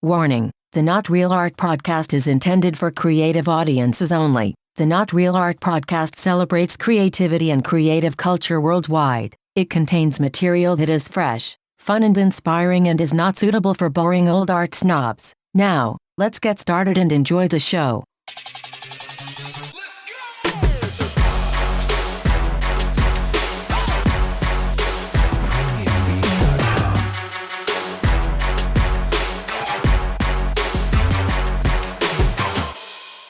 Warning: the Not Real Art podcast is intended for creative audiences only. The Not Real Art podcast celebrates creativity and creative culture worldwide. It contains material that is fresh, fun, and inspiring and is not suitable for boring old art snobs. Now, let's get started and enjoy the show.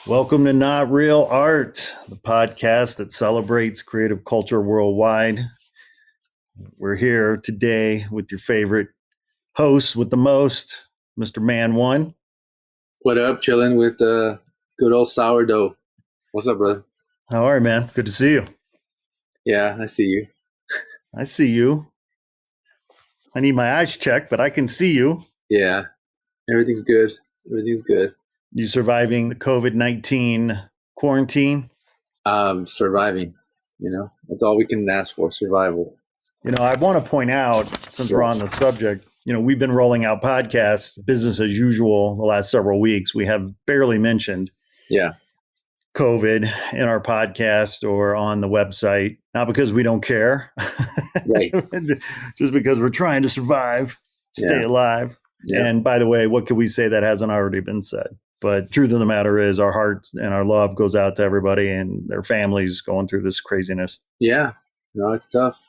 Welcome to Not Real Art, the podcast that celebrates creative culture worldwide. We're here today with your favorite host with the most, Mr. Man One. What up? Chilling with good old Sourdough. What's up, brother? How are you, man? Good to see you. Yeah, I see you. I see you. I need my eyes checked, but I can see you. Yeah, everything's good. Everything's good. You surviving the COVID-19 quarantine? Surviving, that's all we can ask for, survival. I want to point out, since we're on the subject, we've been rolling out podcasts, business as usual, the last several weeks. We have barely mentioned COVID in our podcast or on the website, not because we don't care, Right. just because we're trying to survive, stay alive. Yeah. And by the way, what could we say that hasn't already been said? But truth of the matter is our heart and our love goes out to everybody and their families going through this craziness. Yeah, no, it's tough.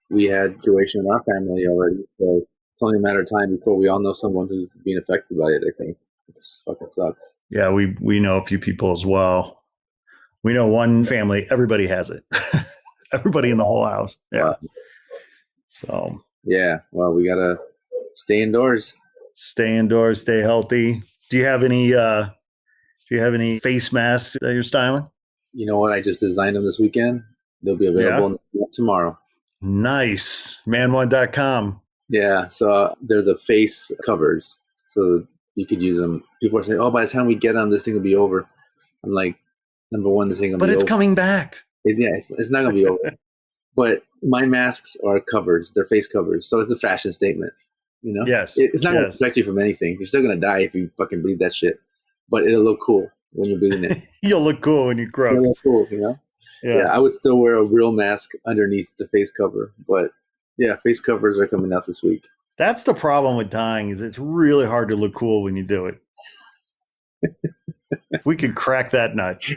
We had situation in our family already. So it's only a matter of time before we all know someone who's being affected by it, I think. It just fucking sucks. Yeah, we know a few people as well. We know one family, everybody has it. Everybody in the whole house. Yeah. Wow. So. Yeah, well, we got to stay indoors. Stay indoors, stay healthy. Do you have any face masks that you're styling? You know what? I just designed them this weekend. They'll be available tomorrow. Nice. Man1.com. Yeah. So they're the face covers. So you could use them. People are saying, oh, by the time we get them, this thing will be over. I'm like, number one, this thing will be over. But it's coming back. It's not going to be over. But my masks are covers. They're face covers. So it's a fashion statement. Yes. It's not going to protect you from anything. You're still going to die if you fucking breathe that shit. But it'll look cool when you're breathing it. You'll look cool when you croak. You'll look cool, Yeah, I would still wear a real mask underneath the face cover. But yeah, face covers are coming out this week. That's the problem with dyeing is it's really hard to look cool when you do it. We could crack that nut.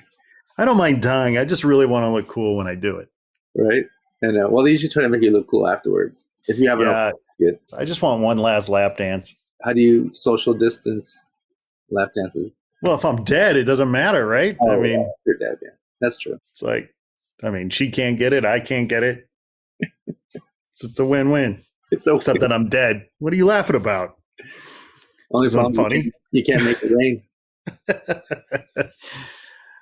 I don't mind dyeing. I just really want to look cool when I do it. Right. And well, they usually try to make you look cool afterwards. If you have an good. I just want one last lap dance. How do you social distance lap dances? Well, if I'm dead, it doesn't matter, right? Oh, you're dead, yeah. That's true. It's like, she can't get it. I can't get it. It's a win-win. It's okay. Except that I'm dead. What are you laughing about? Only funny. You can't make it rain.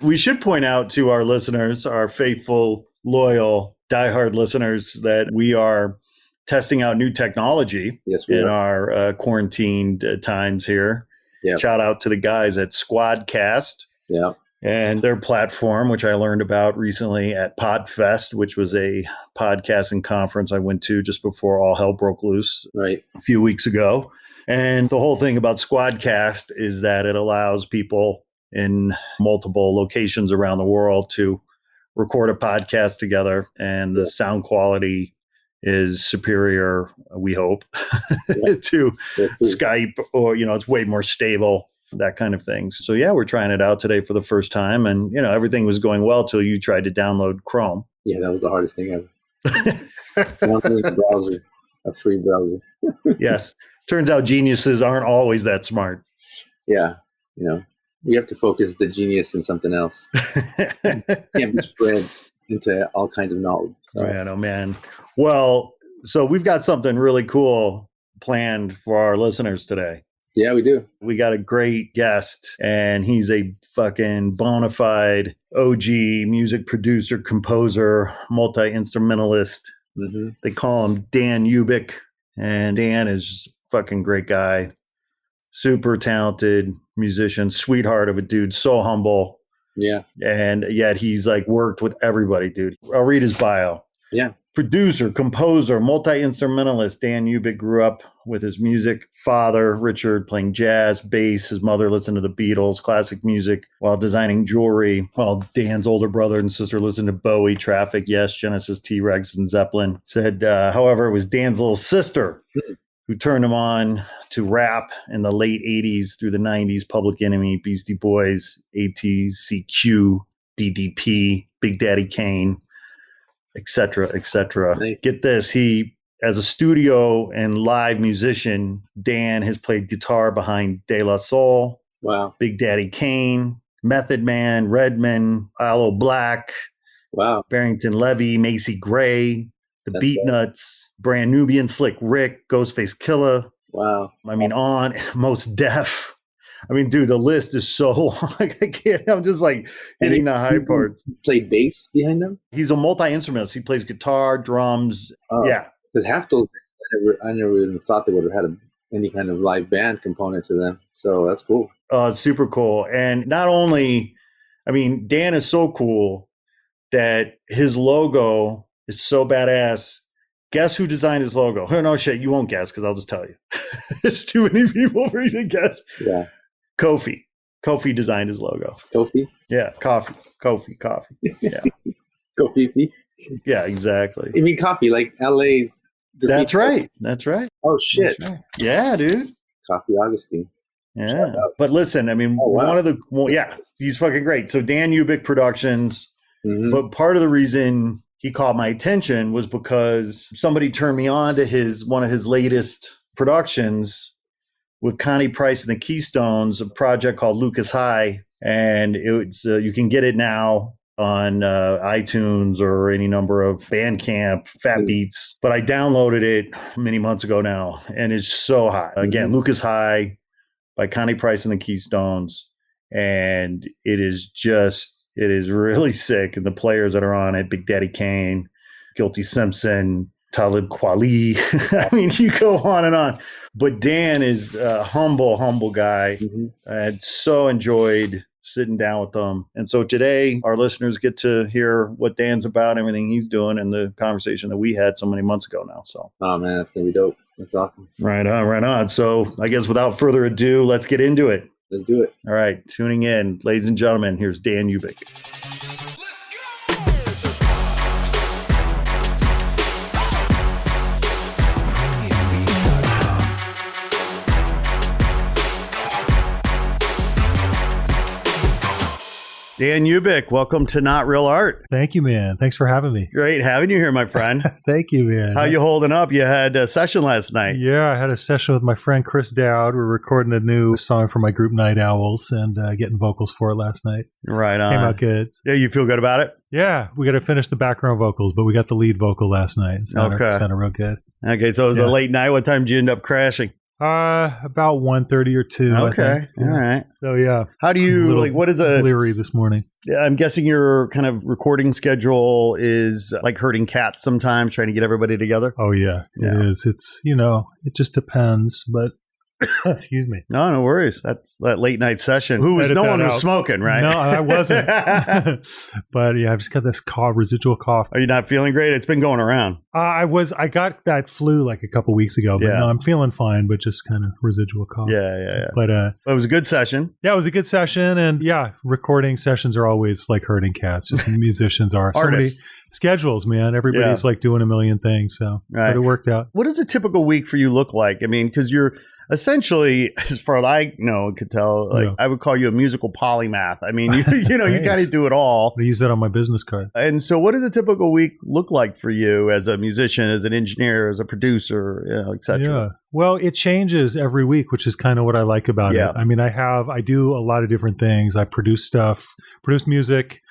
We should point out to our listeners, our faithful, loyal, diehard listeners, that we are testing out new technology in our quarantined times here. Yep. Shout out to the guys at Squadcast and their platform, which I learned about recently at Podfest, which was a podcasting conference I went to just before all hell broke loose a few weeks ago. And the whole thing about Squadcast is that it allows people in multiple locations around the world to record a podcast together, and the sound quality is superior, we hope, to Skype, or, it's way more stable, that kind of thing. So yeah, we're trying it out today for the first time, and, everything was going well till you tried to download Chrome. Yeah, that was the hardest thing ever. Downloading a browser, a free browser. Yes. Turns out geniuses aren't always that smart. Yeah. We have to focus the genius in something else. Can't be spread into all kinds of knowledge. So. Man, oh man. Well, so we've got something really cool planned for our listeners today. Yeah, we do. We got a great guest, and he's a fucking bona fide OG music producer, composer, multi-instrumentalist. Mm-hmm. They call him Dan Ubick, and Dan is just a fucking great guy. Super talented musician, sweetheart of a dude, so humble. Yeah. And yet he's like worked with everybody, dude. I'll read his bio. Yeah. Producer, composer, multi-instrumentalist Dan Ubick grew up with his music father, Richard, playing jazz, bass. His mother listened to the Beatles, classic music, while designing jewelry, while Dan's older brother and sister listened to Bowie, Traffic, Yes, Genesis, T-Rex, and Zeppelin. Said, however, it was Dan's little sister who turned him on to rap in the late 80s through the 90s, Public Enemy, Beastie Boys, ATCQ, BDP, Big Daddy Kane, etc., etc. Nice. Get this, he, as a studio and live musician, Dan has played guitar behind De La Soul, wow, Big Daddy Kane, Method Man, Redman, Aloe Black, wow, Barrington Levy, Macy Gray, the Beatnuts, Brand Nubian, Slick Rick, Ghostface Killer. Wow. I mean, on Most Def. I mean, dude, the list is so long. I can't. I'm just like hitting the high parts. Played bass behind them? He's a multi-instrumentalist. He plays guitar, drums. Yeah. Because half those, I never even thought they would have had any kind of live band component to them. So that's cool. It's super cool. And not only, I mean, Dan is so cool that his logo is so badass. Guess who designed his logo? Oh, no shit, you won't guess because I'll just tell you. There's too many people for you to guess. Yeah. Kofi. Kofi designed his logo. Kofi? Yeah, Kofi. Yeah. Kofi? Yeah, exactly. You mean coffee, like LA's? That's right. That's right. Oh, shit. Right. Yeah, dude. Coffee Augustine. Yeah. But listen, I mean, one of the, he's fucking great. So Dan Ubick Productions. Mm-hmm. But part of the reason he caught my attention was because somebody turned me on to one of his latest productions with Connie Price and the Keystones, a project called Lucas High. And it's you can get it now on iTunes or any number of Bandcamp, Fat Beats. But I downloaded it many months ago now, and it's so hot. Again, Lucas High by Connie Price and the Keystones. And it is really sick. And the players that are on it, Big Daddy Kane, Guilty Simpson, Talib Kweli. I mean, you go on and on. But Dan is a humble guy. Mm-hmm. I so enjoyed sitting down with them. And so today, our listeners get to hear what Dan's about, everything he's doing, and the conversation that we had so many months ago now. So, oh, man, that's going to be dope. That's awesome. Right on. So I guess without further ado, let's get into it. Let's do it. All right. Tuning in, ladies and gentlemen, here's Dan Ubick. Dan Ubick, welcome to Not Real Art. Thank you, man. Thanks for having me. Great having you here, my friend. Thank you, man. How you holding up? You had a session last night. Yeah, I had a session with my friend Chris Dowd. We're recording a new song for my group Night Owls and getting vocals for it last night. Right on. Came out good. Yeah, you feel good about it? Yeah, we got to finish the background vocals, but we got the lead vocal last night. Sounded real good. Okay, so it was a late night. What time did you end up crashing? About 1:30 or 2. Okay, all right. So yeah. How do you what is a leery this morning? I'm guessing your kind of recording schedule is like herding cats sometimes, trying to get everybody together. Oh yeah, it is. It's it just depends, but excuse me. No worries. That's that late night session. No one was smoking, right? No, I wasn't. But yeah, I've just got this residual cough. Are you not feeling great? It's been going around. I got that flu like a couple weeks ago, but no, I'm feeling fine, but just kind of residual cough. Yeah. But it was a good session. Yeah, it was a good session, and recording sessions are always like herding cats. Just musicians are. Artists. So many schedules, man. Everybody's like doing a million things, so but it worked out. What does a typical week for you look like? I mean, because you're essentially, as far as I could tell, I would call you a musical polymath. I mean, you kind of do it all. I use that on my business card. And so what does a typical week look like for you as a musician, as an engineer, as a producer, et cetera? Yeah. Well, it changes every week, which is kind of what I like about it. I mean, I do a lot of different things. I produce music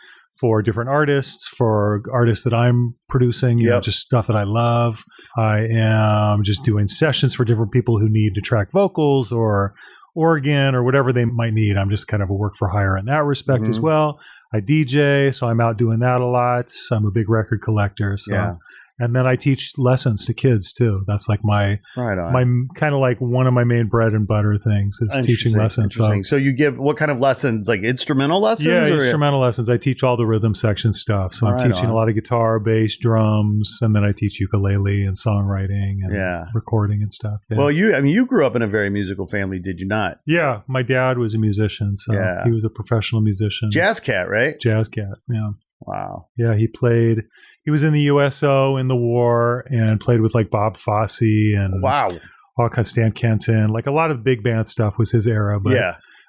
for different artists, for artists that I'm producing, just stuff that I love. I am just doing sessions for different people who need to track vocals or organ or whatever they might need. I'm just kind of a work for hire in that respect as well. I DJ, so I'm out doing that a lot. I'm a big record collector. So And then I teach lessons to kids too. That's like my kind of like one of my main bread and butter things is teaching lessons. So you give what kind of lessons? Like instrumental lessons? Yeah, instrumental lessons. I teach all the rhythm section stuff. So I'm teaching a lot of guitar, bass, drums, and then I teach ukulele and songwriting and recording and stuff. Yeah. Well, you grew up in a very musical family, did you not? Yeah, my dad was a musician, so he was a professional musician. Jazz cat, right? Jazz cat, yeah. Wow. Yeah, he was in the USO in the war and played with like Bob Fosse and all kinds of Stan Kenton. Like a lot of the big band stuff was his era,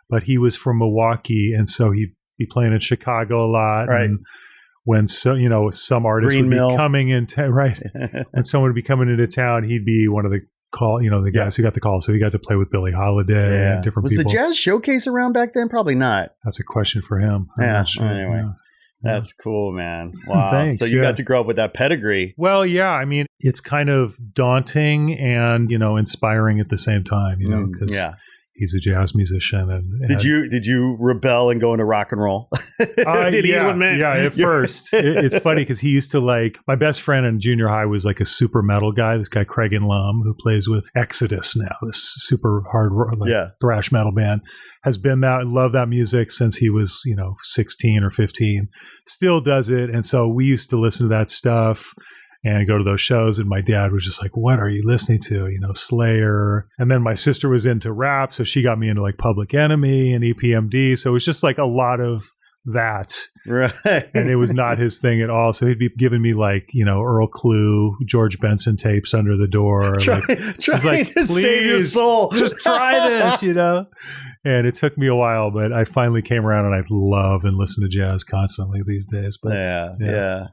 but he was from Milwaukee, and so he'd be playing in Chicago a lot. Right. And when some artists would be coming into when someone would be coming into town, he'd be one of the the guys who got the call. So he got to play with Billie Holiday and different people. Was the Jazz Showcase around back then? Probably not. That's a question for him. I'm not sure. Anyway. Yeah. That's cool, man. Wow. Thanks, so you got to grow up with that pedigree. Well, yeah. I mean, it's kind of daunting and, inspiring at the same time, because he's a jazz musician. And did you rebel and go into rock and roll? Did he admit? Yeah, at first. It's funny because he used to my best friend in junior high was like a super metal guy, this guy Craig Lum, who plays with Exodus now, this super hard thrash metal band, has been loved that music since he was, 16 or 15, still does it. And so we used to listen to that stuff and go to those shows. And my dad was just like, what are you listening to? Slayer. And then my sister was into rap. So she got me into like Public Enemy and EPMD. So it was just like a lot of that. Right. And it was not his thing at all. So he'd be giving me like, Earl Clue, George Benson tapes under the door. Trying to save your soul. Just try this, And it took me a while, but I finally came around and I love and listen to jazz constantly these days. But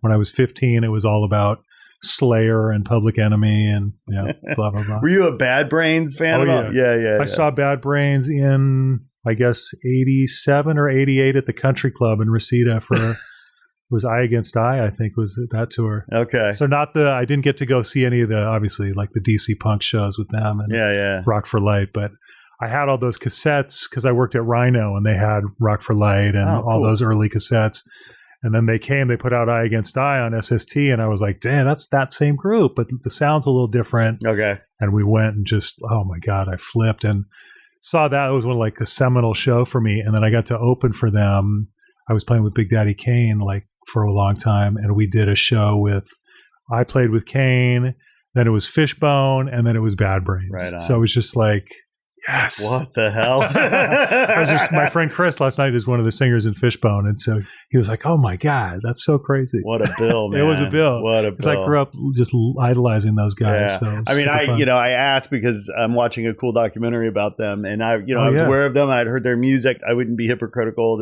when I was 15, it was all about Slayer and Public Enemy and blah, blah, blah. Were you a Bad Brains fan? I saw Bad Brains in, I guess, 87 or 88 at the Country Club in Reseda for was Eye Against Eye, I think, was that tour. Okay. So I didn't get to go see any of the, obviously, like the DC Punk shows with them and Rock for Light, but I had all those cassettes because I worked at Rhino and they had Rock for Light and all those early cassettes. And then they put out Eye Against Eye on SST, and I was like, damn, that's that same group, but the sound's a little different. Okay. And we went and just, oh my God, I flipped and saw that. It was one like a seminal show for me. And then I got to open for them. I was playing with Big Daddy Kane like for a long time, and we did a show I played with Kane, then it was Fishbone, and then it was Bad Brains. Right on. So it was just like, yes. What the hell? My friend Chris last night is one of the singers in Fishbone. And so he was like, oh my God, that's so crazy. What a bill, man. It was a bill. What a bill. Because I grew up just idolizing those guys. Yeah. So I mean, I asked because I'm watching a cool documentary about them, and I was aware of them. I'd heard their music. I wouldn't be hypocritical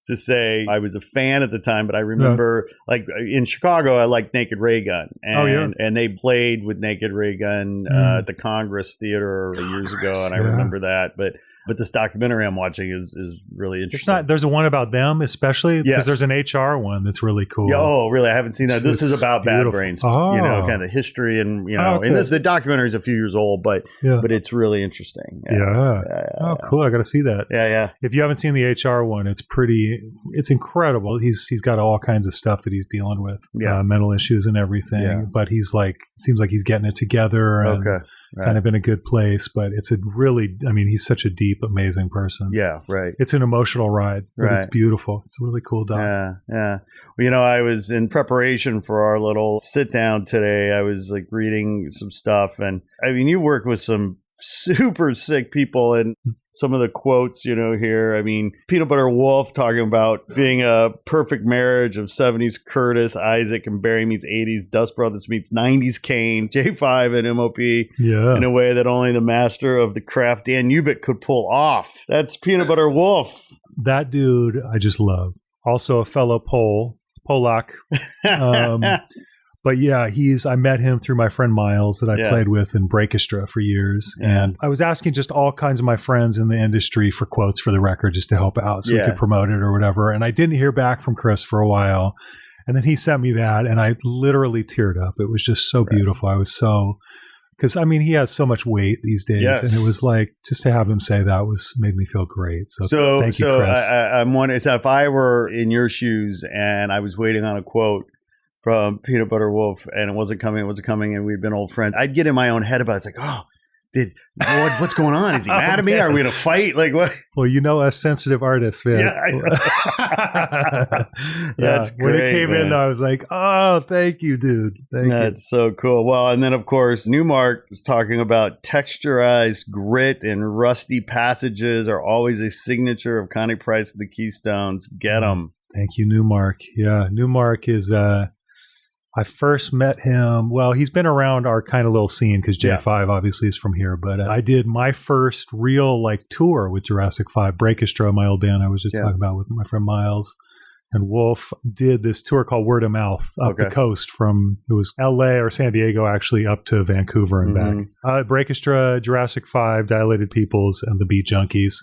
to say I was a fan at the time, but I remember like in Chicago, I liked Naked Ray Gun, and they played with Naked Ray Gun at the Congress Theater years ago, and I remember that. But this documentary I'm watching is really interesting. There's a one about them, especially because there's an HR one that's really cool. Yeah, oh, really? I haven't seen that. This is about Bad Brains, kind of the history and and the documentary is a few years old, but it's really interesting. Oh, cool! I got to see that. Yeah. If you haven't seen the HR one, it's incredible. He's got all kinds of stuff that he's dealing with, mental issues and everything. Yeah. But he's seems like he's getting it together and kind of in a good place. But it's he's such a deep, amazing person. Yeah, right. It's an emotional ride, but it's beautiful. It's a really cool doc. Yeah. Well, I was in preparation for our little sit down today. I was like reading some stuff, and I mean, you work with some super sick people, and some of the quotes, here. I mean, Peanut Butter Wolf talking about being a perfect marriage of 70s Curtis, Isaac, and Barry meets 80s Dust Brothers meets 90s Kane, J5 and MOP in a way that only the master of the craft, Dan Ubick, could pull off. That's Peanut Butter Wolf. That dude I just love. Also a fellow Polak. But yeah, I met him through my friend Miles that I played with in Breakestra for years. And I was asking just all kinds of my friends in the industry for quotes for the record just to help out so we could promote it or whatever. And I didn't hear back from Chris for a while. And then he sent me that and I literally teared up. It was just so beautiful. I was so, because he has so much weight these days. Yes. And it was like, just to have him say that made me feel great. So thank you, Chris. I'm wondering, if I were in your shoes and I was waiting on a quote from Peanut Butter Wolf, and it wasn't coming, and we'd been old friends. I'd get in my own head about it. It's like, oh, what's going on? Is he mad at me? Are we going to fight? Like what? Well, us sensitive artists, man. Yeah, I know. That's great. When it came in, I was like, oh, thank you, dude. That's so cool. Well, and then, of course, Newmark was talking about texturized grit and rusty passages are always a signature of Connie Price and the Keystones. Get them. Thank you, Newmark. Yeah, Newmark is... I first met him, well, he's been around our kind of little scene because J5 obviously is from here, but I did my first real tour with Jurassic 5, Breakestra, my old band I was just talking about with my friend Miles and Wolf, did this tour called Word of Mouth up the coast from, it was LA or San Diego actually, up to Vancouver and back. Breakestra, Jurassic 5, Dilated Peoples, and the Beat Junkies.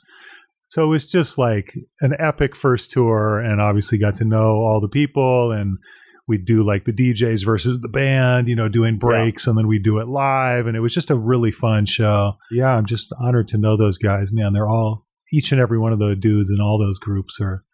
So it was just like an epic first tour, and obviously got to know all the people, and we'd do the DJs versus the band, doing breaks, and then we'd do it live. And it was just a really fun show. Yeah, I'm just honored to know those guys, man. They're all, each and every one of the dudes in all those groups are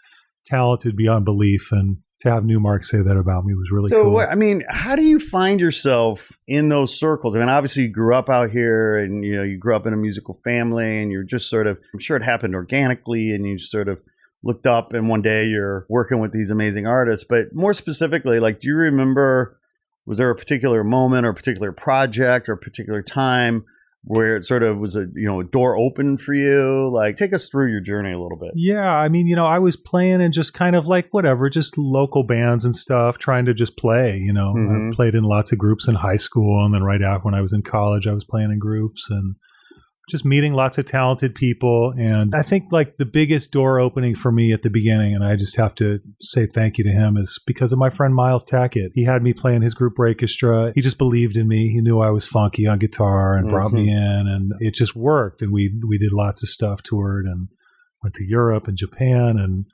talented beyond belief. And to have Newmark say that about me was really cool. So, how do you find yourself in those circles? Obviously you grew up out here and, you grew up in a musical family and you're just sort of, I'm sure it happened organically and you just sort of looked up and one day you're working with these amazing artists. But more specifically, do you remember, was there a particular moment or a particular project or a particular time where it sort of was a door open for you? Take us through your journey a little bit. Yeah, I was playing in just kind of whatever, just local bands and stuff, trying to just play, I played in lots of groups in high school, and then right after when I was in college, I was playing in groups and just meeting lots of talented people. And I think the biggest door opening for me at the beginning, and I just have to say thank you to him, is because of my friend Miles Tackett. He had me play in his group Breakestra. He just believed in me. He knew I was funky on guitar and brought me in, and it just worked. And we did lots of stuff, toured and went to Europe and Japan.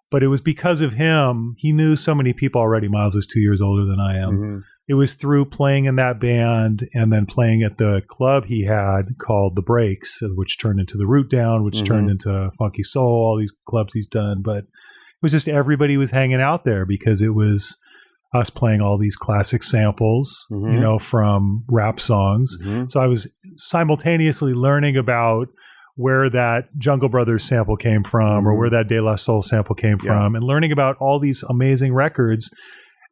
But it was because of him. He knew so many people already. Miles is 2 years older than I am. It was through playing in that band and then playing at the club he had called The Breaks, which turned into The Root Down, which turned into Funky Soul, all these clubs he's done. But it was just everybody was hanging out there because it was us playing all these classic samples, from rap songs. So I was simultaneously learning about where that Jungle Brothers sample came from or where that De La Soul sample came from, and learning about all these amazing records.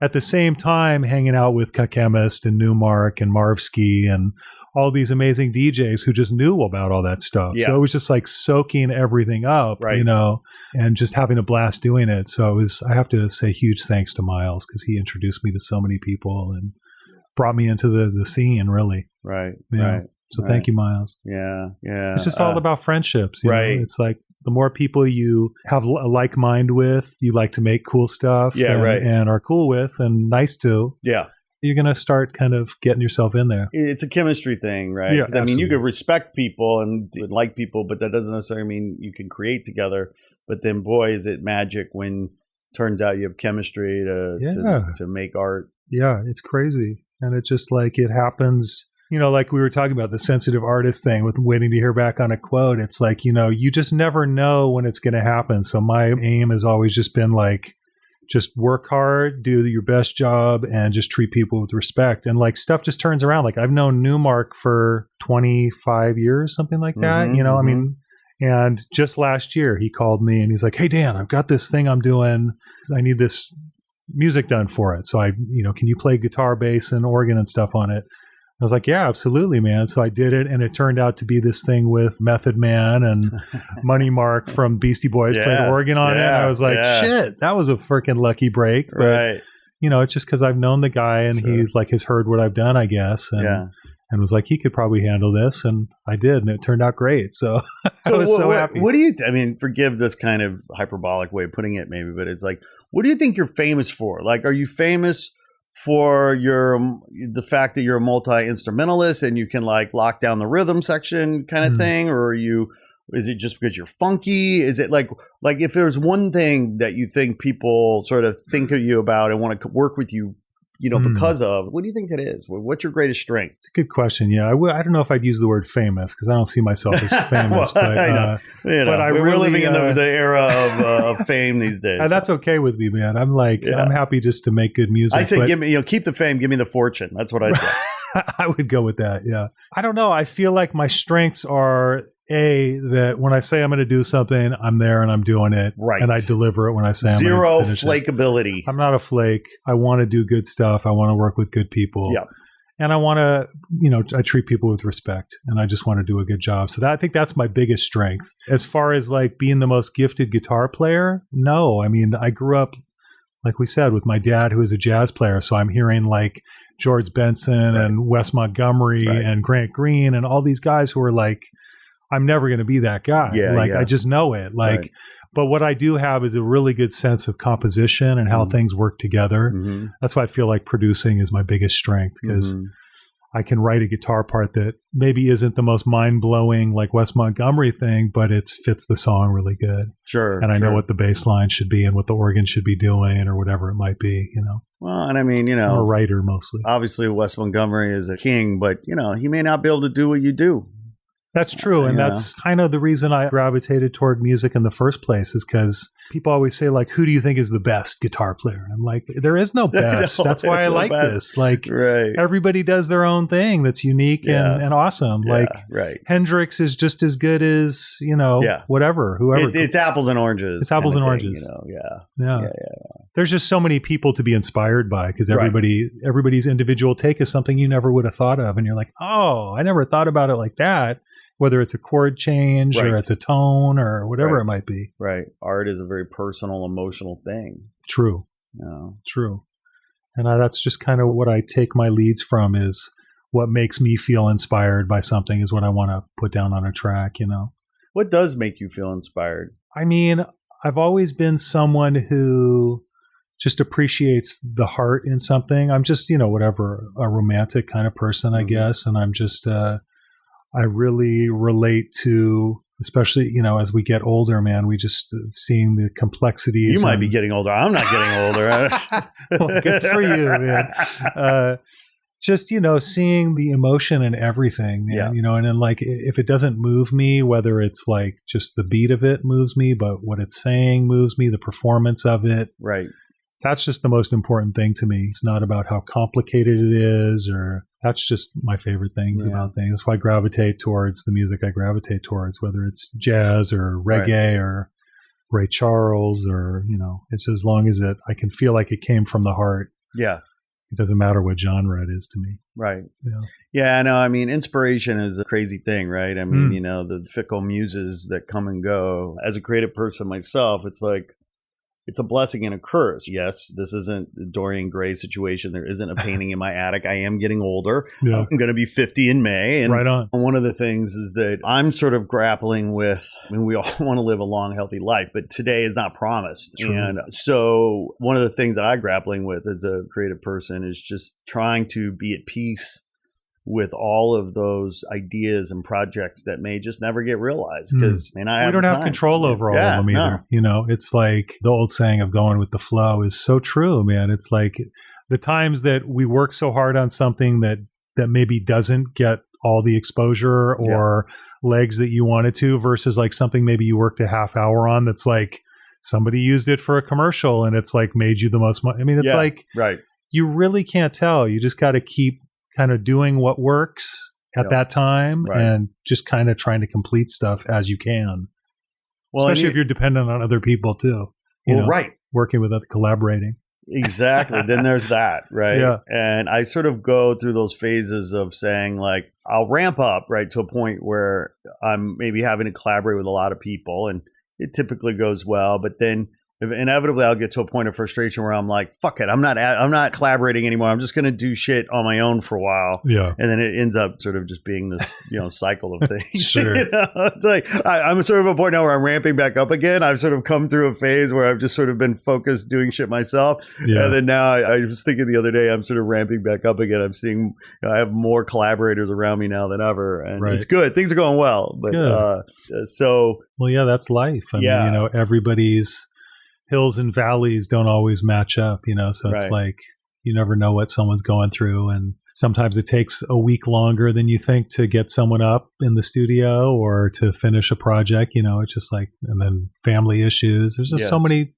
At the same time, hanging out with Chemist and Newmark and Marvski and all these amazing DJs who just knew about all that stuff. So it was just soaking everything up, and just having a blast doing it. So I have to say huge thanks to Miles because he introduced me to so many people and brought me into the scene, really. Right. So thank you, Miles. Yeah. It's just all about friendships. You know? It's the more people you have a like mind with, you like to make cool stuff and are cool with and nice to. Yeah. You're going to start kind of getting yourself in there. It's a chemistry thing, right? Yeah, you could respect people and like people, but that doesn't necessarily mean you can create together. But then, boy, is it magic when it turns out you have chemistry to make art. Yeah, it's crazy. And it's just it happens... like we were talking about the sensitive artist thing with waiting to hear back on a quote. It's you just never know when it's going to happen. So my aim has always just been just work hard, do your best job, and just treat people with respect. And stuff just turns around. I've known Newmark for 25 years, something like that. And just last year he called me and he's like, "Hey Dan, I've got this thing I'm doing. I need this music done for it. So can you play guitar, bass, and organ and stuff on it?" I was like, yeah, absolutely, man. So I did it, and it turned out to be this thing with Method Man and Money Mark from Beastie Boys played organ on it. And I was like, shit, that was a freaking lucky break. But, it's just because I've known the guy, and he has heard what I've done, I guess. And was like, he could probably handle this. And I did, and it turned out great. So I was so happy. What do you, forgive this kind of hyperbolic way of putting it maybe, but it's what do you think you're famous for? Are you famous for the fact that you're a multi-instrumentalist and you can lock down the rhythm section kind of thing, or is it just because you're funky? Is it like if there's one thing that you think people sort of think of you about and want to work with you because of, what do you think it is? What's your greatest strength? It's a good question. Yeah. I don't know if I'd use the word famous because I don't see myself as famous, but we're living in the era of fame these days. And that's okay with me, man. I'm I'm happy just to make good music. I say, give me, keep the fame, give me the fortune. That's what I say. I would go with that. Yeah. I don't know. I feel like my strengths are that when I say I'm going to do something, I'm there and I'm doing it. Right. And I deliver it when I say I'm Zero going to finish flakeability. I'm not a flake. I want to do good stuff. I want to work with good people. Yeah. And I want to, I treat people with respect and I just want to do a good job. So I think that's my biggest strength. As far as being the most gifted guitar player, no. I mean, I grew up, like we said, with my dad, who is a jazz player. So I'm hearing George Benson and Wes Montgomery and Grant Green and all these guys who are I'm never going to be that guy. I just know it. But what I do have is a really good sense of composition and how things work together. Mm-hmm. That's why I feel like producing is my biggest strength because I can write a guitar part that maybe isn't the most mind-blowing Wes Montgomery thing, but it fits the song really good. Sure. And I know what the bass line should be and what the organ should be doing or whatever it might be, Well, and I mean, I'm a writer mostly. Obviously, Wes Montgomery is a king, but, he may not be able to do what you do. That's true. And that's kind of the reason I gravitated toward music in the first place is because people always say, who do you think is the best guitar player? I'm like, there is no best. No, that's why I like this. Everybody does their own thing that's unique and awesome. Hendrix is just as good as, whatever, whoever. It's apples and oranges. It's apples and oranges. Yeah. There's just so many people to be inspired by because everybody's individual take is something you never would have thought of. And you're like, oh, I never thought about it like that. Whether it's a chord change or it's a tone or whatever it might be. Right. Art is a very personal, emotional thing. True. True. And that's just kind of what I take my leads from is what makes me feel inspired by something is what I want to put down on a track, What does make you feel inspired? I mean, I've always been someone who just appreciates the heart in something. I'm just, whatever, a romantic kind of person, I guess. And I'm just... I really relate to, especially, as we get older, man, we just seeing the complexities. You might be getting older. I'm not getting older. Well, good for you, man. Just, seeing the emotion in everything, man, and then if it doesn't move me, whether it's just the beat of it moves me, but what it's saying moves me, the performance of it. Right. That's just the most important thing to me. It's not about how complicated it is that's just my favorite things about things. That's why I gravitate towards the music I gravitate towards, whether it's jazz or reggae or Ray Charles or, it's as long as I can feel like it came from the heart. Yeah. It doesn't matter what genre it is to me. Right. Yeah, no, I mean, inspiration is a crazy thing, right? I mean, the fickle muses that come and go. As a creative person myself, it's a blessing and a curse. Yes, this isn't the Dorian Gray situation. There isn't a painting in my attic. I am getting older. Yeah. I'm going to be 50 in May. And right on. One of the things is that I'm sort of grappling with, we all want to live a long, healthy life, but today is not promised. True. And so one of the things that I'm grappling with as a creative person is just trying to be at peace with all of those ideas and projects that may just never get realized because we don't have control over all of them either. No. It's like the old saying of going with the flow is so true, man. It's like the times that we work so hard on something that maybe doesn't get all the exposure or legs that you wanted to versus something maybe you worked a half hour on that's somebody used it for a commercial and it's made you the most money. I mean, it's you really can't tell. You just got to keep kind of doing what works at that time and just kind of trying to complete stuff as you can. Well, especially if you're dependent on other people too. Working with other, collaborating. Exactly. Then there's that, right? Yeah. And I sort of go through those phases of saying I'll ramp up, right, to a point where I'm maybe having to collaborate with a lot of people and it typically goes well, but then inevitably I'll get to a point of frustration where I'm like, fuck it. I'm not collaborating anymore. I'm just going to do shit on my own for a while. Yeah. And then it ends up sort of just being this, cycle of things. Sure. It's I'm sort of at a point now where I'm ramping back up again. I've sort of come through a phase where I've just sort of been focused doing shit myself. Yeah. And then now I was thinking the other day, I'm sort of ramping back up again. I'm seeing, I have more collaborators around me now than ever. And it's good. Things are going well. But well, yeah, that's life. I mean, everybody's hills and valleys don't always match up, so it's You never know what someone's going through. And sometimes it takes a week longer than you think to get someone up in the studio or to finish a project. It's just like, and then family issues. There's just so many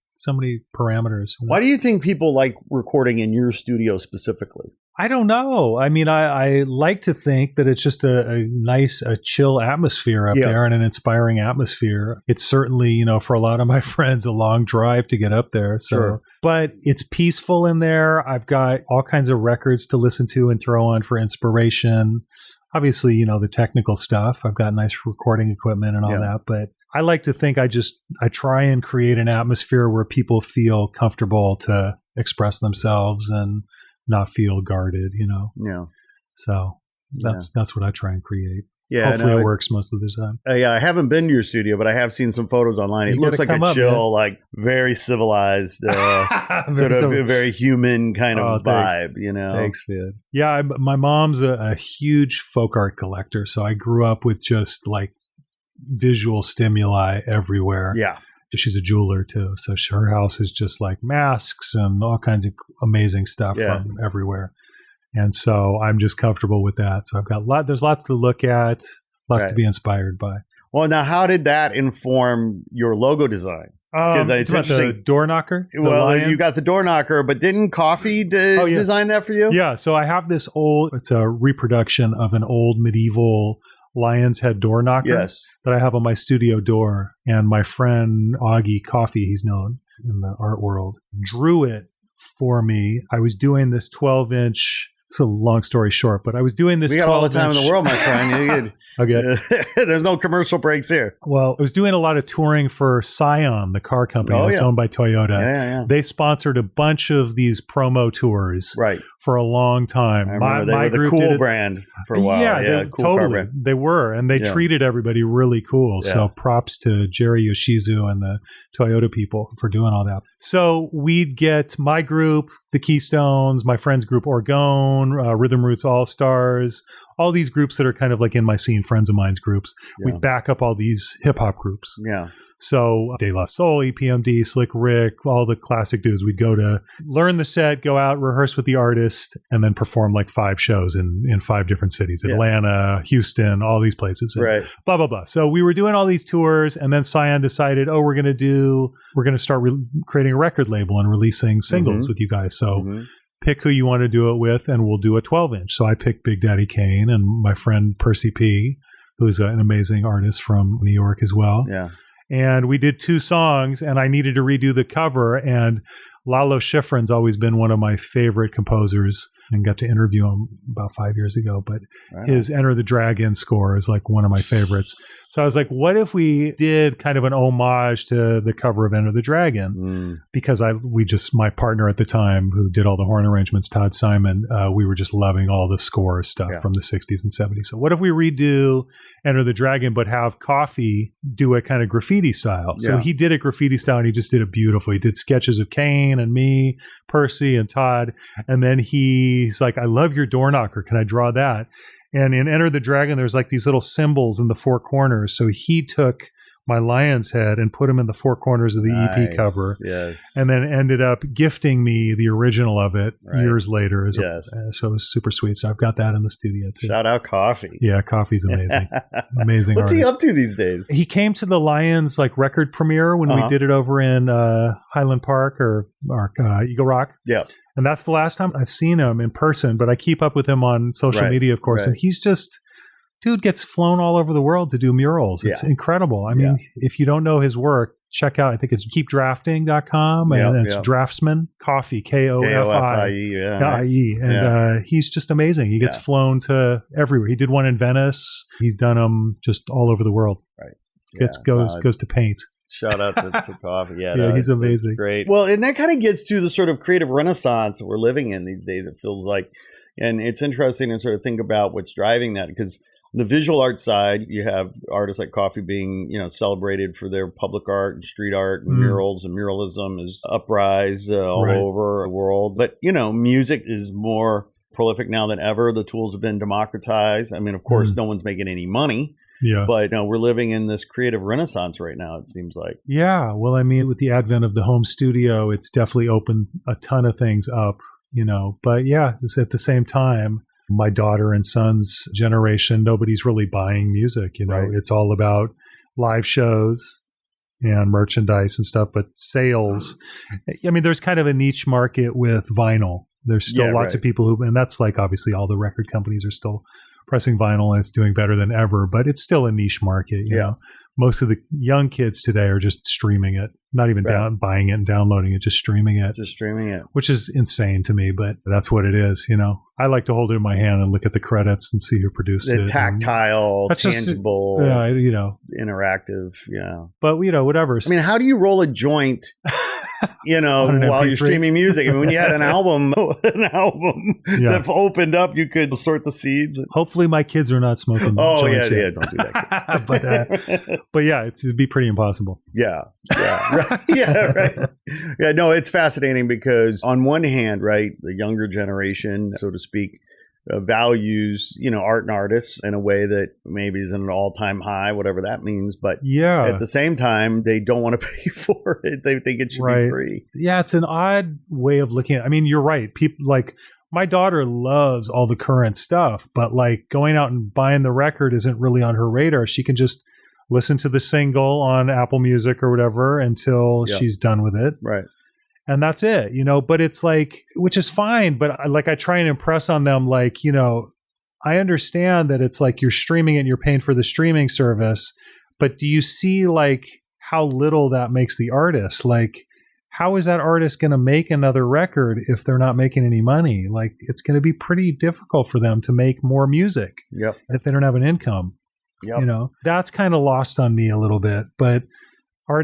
parameters. Why do you think people like recording in your studio specifically? I don't know. I mean, I like to think that it's just a nice, chill atmosphere up there and an inspiring atmosphere. It's certainly, for a lot of my friends, a long drive to get up there. So, but it's peaceful in there. I've got all kinds of records to listen to and throw on for inspiration. Obviously, the technical stuff. I've got nice recording equipment and all that, but I like to think I try and create an atmosphere where people feel comfortable to express themselves and not feel guarded, Yeah. So that's what I try and create. Yeah. Hopefully it works most of the time. Yeah, I haven't been to your studio, but I have seen some photos online. It looks like a chill, like very civilized, sort of a very human kind of vibe, Thanks, man. Yeah, my mom's a huge folk art collector, so I grew up with just like visual stimuli everywhere. Yeah. She's a jeweler too, so her house is just like masks and all kinds of amazing stuff from everywhere. And so I'm just comfortable with that. So I've got there's lots to look at, lots to be inspired by. Well, now how did that inform your logo design? Because it's interesting. The door knocker. You got the door knocker, but didn't Coffee design that for you? Yeah. So I have this it's a reproduction of an old medieval lion's head door knocker that I have on my studio door. And my friend Augie Coffee, he's known in the art world, drew it for me. I was doing this 12-inch. It's a long story short, but I was doing this. We got all the time in the world, my friend. Okay. There's no commercial breaks here. Well, I was doing a lot of touring for Scion, the car company that's owned by Toyota. Yeah. They sponsored a bunch of these promo tours for a long time. I remember they were the cool brand for a while. Yeah, cool totally. car brand. They were, and they treated everybody really cool. Yeah. So props to Jerry Yoshizu and the Toyota people for doing all that. So we'd get my group, the Keystones, my friend's group, Orgone, Rhythm Roots All-Stars, all these groups that are kind of like in my scene, friends of mine's groups. Yeah. We'd back up all these hip-hop groups. Yeah. So De La Soul, EPMD, Slick Rick, all the classic dudes. We'd go to learn the set, go out, rehearse with the artist, and then perform like 5 shows in 5 different cities. Atlanta, Houston, all these places. Blah, blah, blah. So we were doing all these tours, and then Scion decided, we're going to start creating a record label and releasing singles with you guys. So pick who you want to do it with, and we'll do a 12-inch. So I picked Big Daddy Kane and my friend Percy P., who's an amazing artist from New York as well. Yeah. And we did 2 songs, and I needed to redo the cover. And Lalo Schifrin's always been one of my favorite composers, and got to interview him about 5 years ago. But his Enter the Dragon score is like one of my favorites. So I was like, what if we did kind of an homage to the cover of Enter the Dragon? Because my partner at the time who did all the horn arrangements, Todd Simon, we were just loving all the score stuff from the 60s and 70s. So what if we redo Enter the Dragon, but have Coffee do it kind of graffiti style? So he did it graffiti style, and he just did it beautiful. He did sketches of Kane and me, Percy and Todd. And then he's like, I love your door knocker. Can I draw that? And in Enter the Dragon, there's like these little symbols in the 4 corners. So he took my lion's head and put them in the 4 corners of the EP cover. Yes. And then ended up gifting me the original of it years later. So it was super sweet. So I've got that in the studio too. Shout out Coffee. Yeah, Coffee's amazing. Amazing What's artist. he up to these days? He came to the Lions record premiere when we did it over in Highland Park or Eagle Rock. Yeah. And that's the last time I've seen him in person, but I keep up with him on social media, of course. And he's just, dude gets flown all over the world to do murals. It's incredible. I mean, if you don't know his work, check out, I think it's keepdrafting.com, and it's Draftsman Coffee, Kofie. And he's just amazing. He gets flown to everywhere. He did one in Venice. He's done them just all over the world. Right. Goes to paint. Shout out to Coffee. He's amazing. It's great. Well, and that kind of gets to the sort of creative renaissance that we're living in these days, it feels like. And it's interesting to sort of think about what's driving that, because the visual art side, you have artists like Coffee being, celebrated for their public art and street art and murals, and muralism is uprise all over the world. But, music is more prolific now than ever. The tools have been democratized. I mean, of course, no one's making any money. Yeah. But we're living in this creative renaissance right now, it seems like. Yeah. Well, I mean, with the advent of the home studio, it's definitely opened a ton of things up But yeah, it's at the same time, my daughter and son's generation, nobody's really buying music. Right. It's all about live shows and merchandise and stuff, but sales. I mean, there's kind of a niche market with vinyl. There's still lots of people and that's like, obviously all the record companies are still pressing vinyl and it's doing better than ever, but it's still a niche market. You know, most of the young kids today are just streaming it, not even buying it and downloading it, just streaming it. Which is insane to me, but that's what it is. I like to hold it in my hand and look at the credits and see who produced it. Tactile, tangible, interactive. Yeah. But, whatever. I mean, how do you roll a joint, while you're streaming music? I mean, when you had an album that opened up, you could sort the seeds. Hopefully my kids are not smoking. Oh, yeah, don't do that. But yeah, it'd be pretty impossible. Yeah. Right. Yeah, right. Yeah, no, it's fascinating because on one hand, right, the younger generation, so to speak, values, art and artists in a way that maybe is an all-time high, whatever that means. But at the same time, they don't want to pay for it. They think it should be free. Yeah, it's an odd way of looking at it. I mean, you're right. People like my daughter loves all the current stuff, but like going out and buying the record isn't really on her radar. She can just listen to the single on Apple Music or whatever until she's done with it. Right. And that's it, but it's like, which is fine. But I try and impress on them, like, I understand that it's like you're streaming it and you're paying for the streaming service. But do you see like how little that makes the artist? Like, how is that artist going to make another record if they're not making any money? Like, it's going to be pretty difficult for them to make more music if they don't have an income. That's kind of lost on me a little bit. But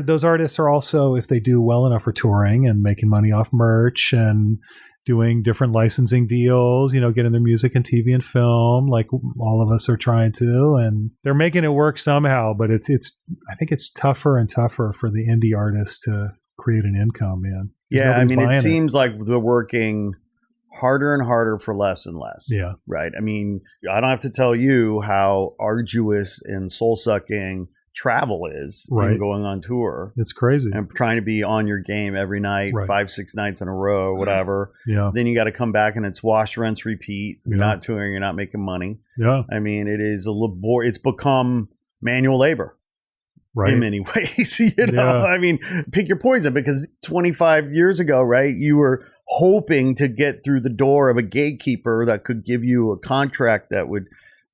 those artists are also, if they do well enough for touring and making money off merch and doing different licensing deals, getting their music in TV and film, like all of us are trying to, and they're making it work somehow. But I think it's tougher and tougher for the indie artists to create an income, man. Yeah, I mean, it seems like they're working harder and harder for less and less. Yeah. Right. I mean, I don't have to tell you how arduous and soul-sucking travel is in going on tour. It's crazy. And trying to be on your game every night, 5-6 nights in a row, whatever. Yeah. Then you got to come back and it's wash, rinse, repeat. You're not touring, you're not making money. Yeah. I mean, it is it's become manual labor. Right. In many ways, I mean, pick your poison, because 25 years ago, right, you were hoping to get through the door of a gatekeeper that could give you a contract that would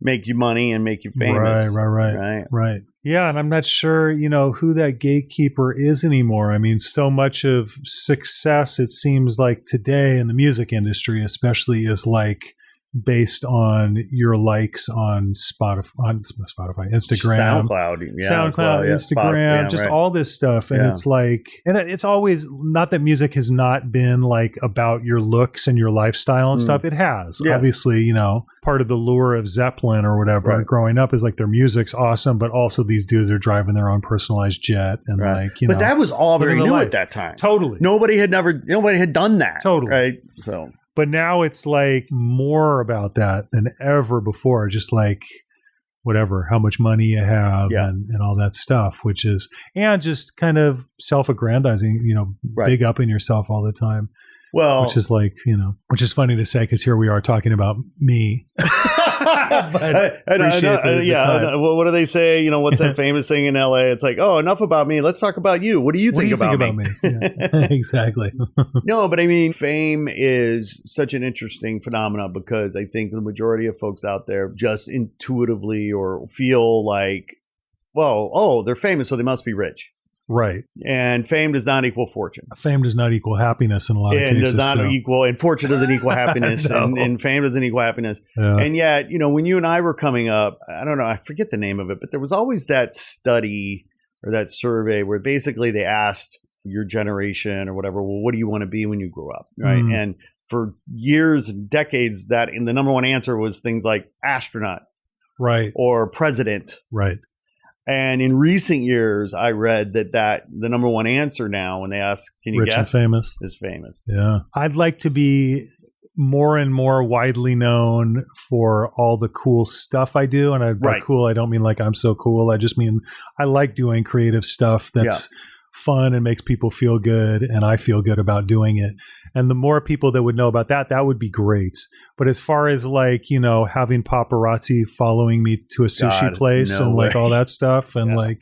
make you money and make you famous. Right. Yeah. And I'm not sure, who that gatekeeper is anymore. I mean, so much of success, it seems like today in the music industry, especially, is like based on your likes on Spotify, Instagram, SoundCloud, Instagram, just all this stuff. And it's like, and it's always not that music has not been like about your looks and your lifestyle and stuff. It has, obviously, part of the lure of Zeppelin or whatever growing up is like their music's awesome, but also these dudes are driving their own personalized jet and but that was all very new at that time. Totally. Nobody had done that. Totally. Right. So. But now it's like more about that than ever before. Just like whatever, how much money you have and all that stuff, which is, and just kind of self-aggrandizing, big up in yourself all the time. Well, which is like, which is funny to say because here we are talking about me. But what do they say? What's that famous thing in LA? It's like, oh, enough about me. Let's talk about you. What do you think about me? Yeah, exactly. No, but I mean, fame is such an interesting phenomenon because I think the majority of folks out there just intuitively or feel like, well, oh, they're famous, so they must be rich. Right. And fame does not equal fortune. Fame does not equal happiness in a lot of cases. And fortune doesn't equal happiness. No. and fame doesn't equal happiness. Yeah. And yet, when you and I were coming up, I don't know, I forget the name of it, but there was always that study or that survey where basically they asked your generation or whatever, well, what do you want to be when you grow up? Right. And for years and decades, the number one answer was things like astronaut. Right. Or president. Right. And in recent years, I read that the number one answer now when they ask, can you Rich guess? And famous. Is famous. Yeah. I'd like to be more and more widely known for all the cool stuff I do. And by cool, I don't mean like I'm so cool. I just mean I like doing creative stuff that's fun and makes people feel good, and I feel good about doing it. And the more people that would know about that, that would be great. But as far as like, you know, having paparazzi following me to a sushi place and like all that stuff and like,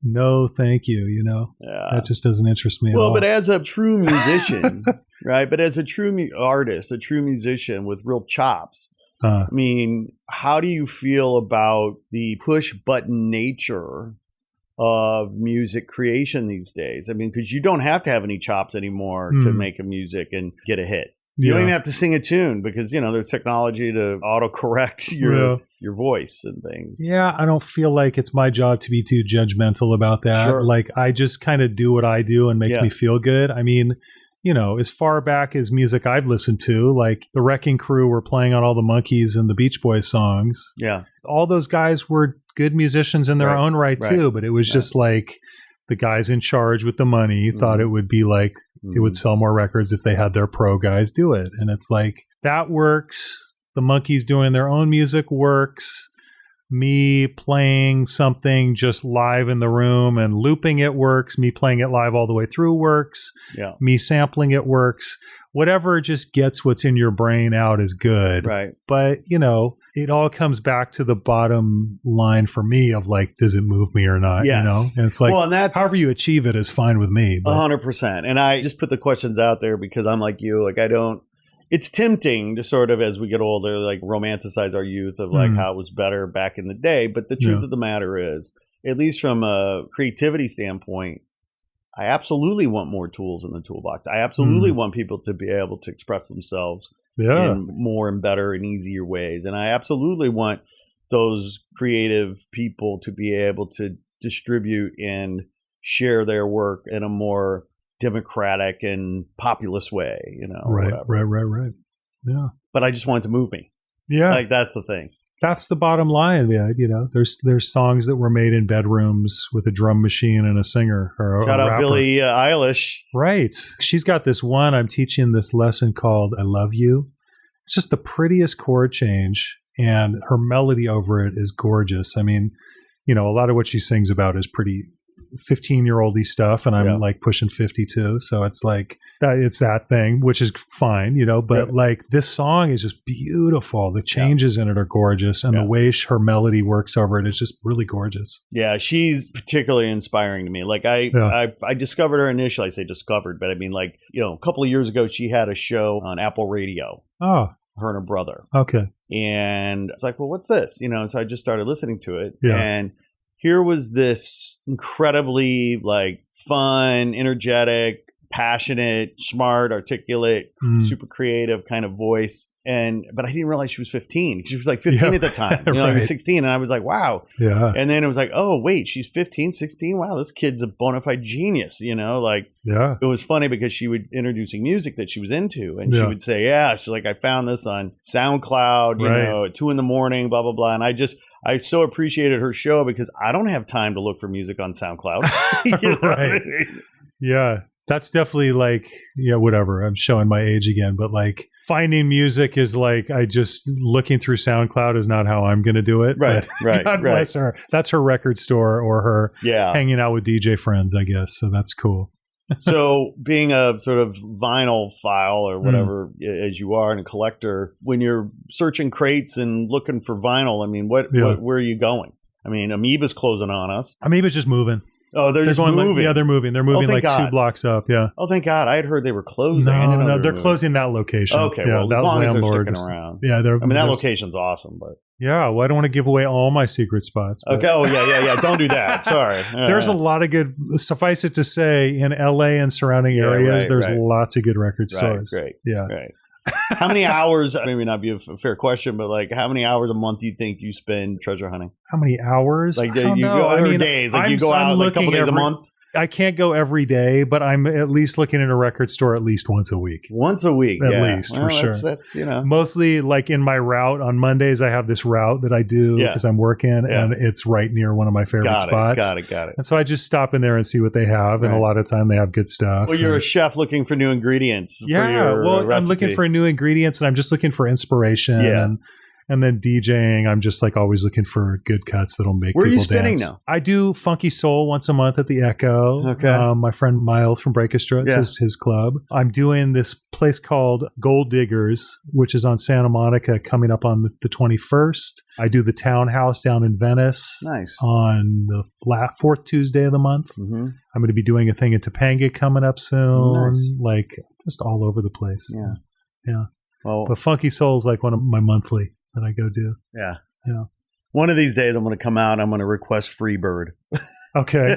no, thank you. You know, that just doesn't interest me at all. Well, but as a true musician, right? But as a true artist, a true musician with real chops, I mean, how do you feel about the push button nature of music creation these days? I mean, because you don't have to have any chops anymore to make a music and get a hit. You don't even have to sing a tune because, you know, there's technology to autocorrect your voice and things. Yeah, I don't feel like it's my job to be too judgmental about that. Sure. Like, I just kind of do what I do and makes me feel good. I mean, you know, as far back as music I've listened to, like the Wrecking Crew were playing on all the Monkees and the Beach Boys songs. Yeah. All those guys were good musicians in their own right too, but it was just like the guys in charge with the money thought it would be like it would sell more records if they had their pro guys do it. And it's like, that works. The Monkees doing their own music works. Me playing something just live in the room and looping it works. Me playing it live all the way through works. Yeah. Me sampling it works. Whatever just gets what's in your brain out is good. Right. But, you know, it all comes back to the bottom line for me of like, does it move me or not? Yes. You know? And it's like, well, and that's, however you achieve it is fine with me. 100%. And I just put the questions out there because I'm like you. Like, it's tempting to sort of, as we get older, like romanticize our youth of like how it was better back in the day. But the truth of the matter is, at least from a creativity standpoint, I absolutely want more tools in the toolbox. I absolutely want people to be able to express themselves in more and better and easier ways. And I absolutely want those creative people to be able to distribute and share their work in a more democratic and populist way, you know. Right. Yeah. But I just want it to move me. Yeah. Like, that's the thing. That's the bottom line. Yeah, you know, there's songs that were made in bedrooms with a drum machine and a singer or Shout a out rapper. Billie Eilish. Right. She's got this one. I'm teaching this lesson called "I Love You." It's just the prettiest chord change, and her melody over it is gorgeous. I mean, you know, a lot of what she sings about is pretty 15-year-old-y stuff, and I'm like pushing 52, so it's like it's that thing, which is fine, you know, but like this song is just beautiful. The changes in it are gorgeous, and the way her melody works over it is just really gorgeous. Yeah, she's particularly inspiring to me. Like I discovered her initially. I say discovered, but I mean, like, you know, a couple of years ago she had a show on Apple Radio. Oh, her and her brother. Okay. And it's like, well, what's this? You know, so I just started listening to it, and here was this incredibly like fun, energetic, passionate, smart, articulate, super creative kind of voice. But I didn't realize she was 15. She was like 15 at the time. You know, I was 16, and I was like, wow. Yeah. And then it was like, oh, wait, she's 15, 16? Wow, this kid's a bona fide genius, you know? Like, it was funny because she would introducing music that she was into, and she would say, she's like, I found this on SoundCloud, you know, at 2 a.m, blah, blah, blah. And I so appreciated her show because I don't have time to look for music on SoundCloud. You know what I mean? Yeah. That's definitely like, whatever. I'm showing my age again, but like finding music is like, looking through SoundCloud is not how I'm going to do it. Right. God bless her. That's her record store or her hanging out with DJ friends, I guess. So that's cool. So being a sort of vinyl file or whatever as you are and a collector, when you're searching crates and looking for vinyl, I mean, where are you going? I mean, Amoeba's closing on us. Amoeba's just moving. Oh, they're just going moving. They're moving. They're moving like God. 2 blocks up. Yeah. Oh, thank God. I had heard they were closing. No, they're closing that location. Okay, well, as long as they're sticking around. Yeah, that location's awesome, but. Yeah, well, I don't want to give away all my secret spots. Okay. Oh, yeah. Don't do that. Sorry. There's a lot of good. Suffice it to say, in LA and surrounding areas, there's lots of good record stores. Great. Yeah. Great. How many hours? Maybe not be a fair question, but like, how many hours a month do you think you spend treasure hunting? How many hours? Like, you go or days? Like, you go out like a couple days a month? I can't go every day, but I'm at least looking at a record store at least once a week. Once a week, at least, for sure. That's mostly like in my route on Mondays. I have this route that I do because I'm working, and it's right near one of my favorite spots. Got it. And so I just stop in there and see what they have, and a lot of time they have good stuff. Well, you're a chef looking for new ingredients. Yeah, for your I'm looking for new ingredients, and I'm just looking for inspiration. Yeah. And And then DJing, I'm just like always looking for good cuts that'll make Where people are you spinning dance. now? I do Funky Soul once a month at the Echo. Okay. My friend Miles from Breakestra, it's his club. I'm doing this place called Gold Diggers, which is on Santa Monica, coming up on the 21st. I do the Townhouse down in Venice. Nice. On the fourth Tuesday of the month. Mm-hmm. I'm going to be doing a thing in Topanga coming up soon. Nice. Like just all over the place. Yeah. Yeah. Well, but Funky Soul is like one of my monthly that I go do. Yeah. Yeah. One of these days I'm going to come out. I'm going to request Freebird. Okay.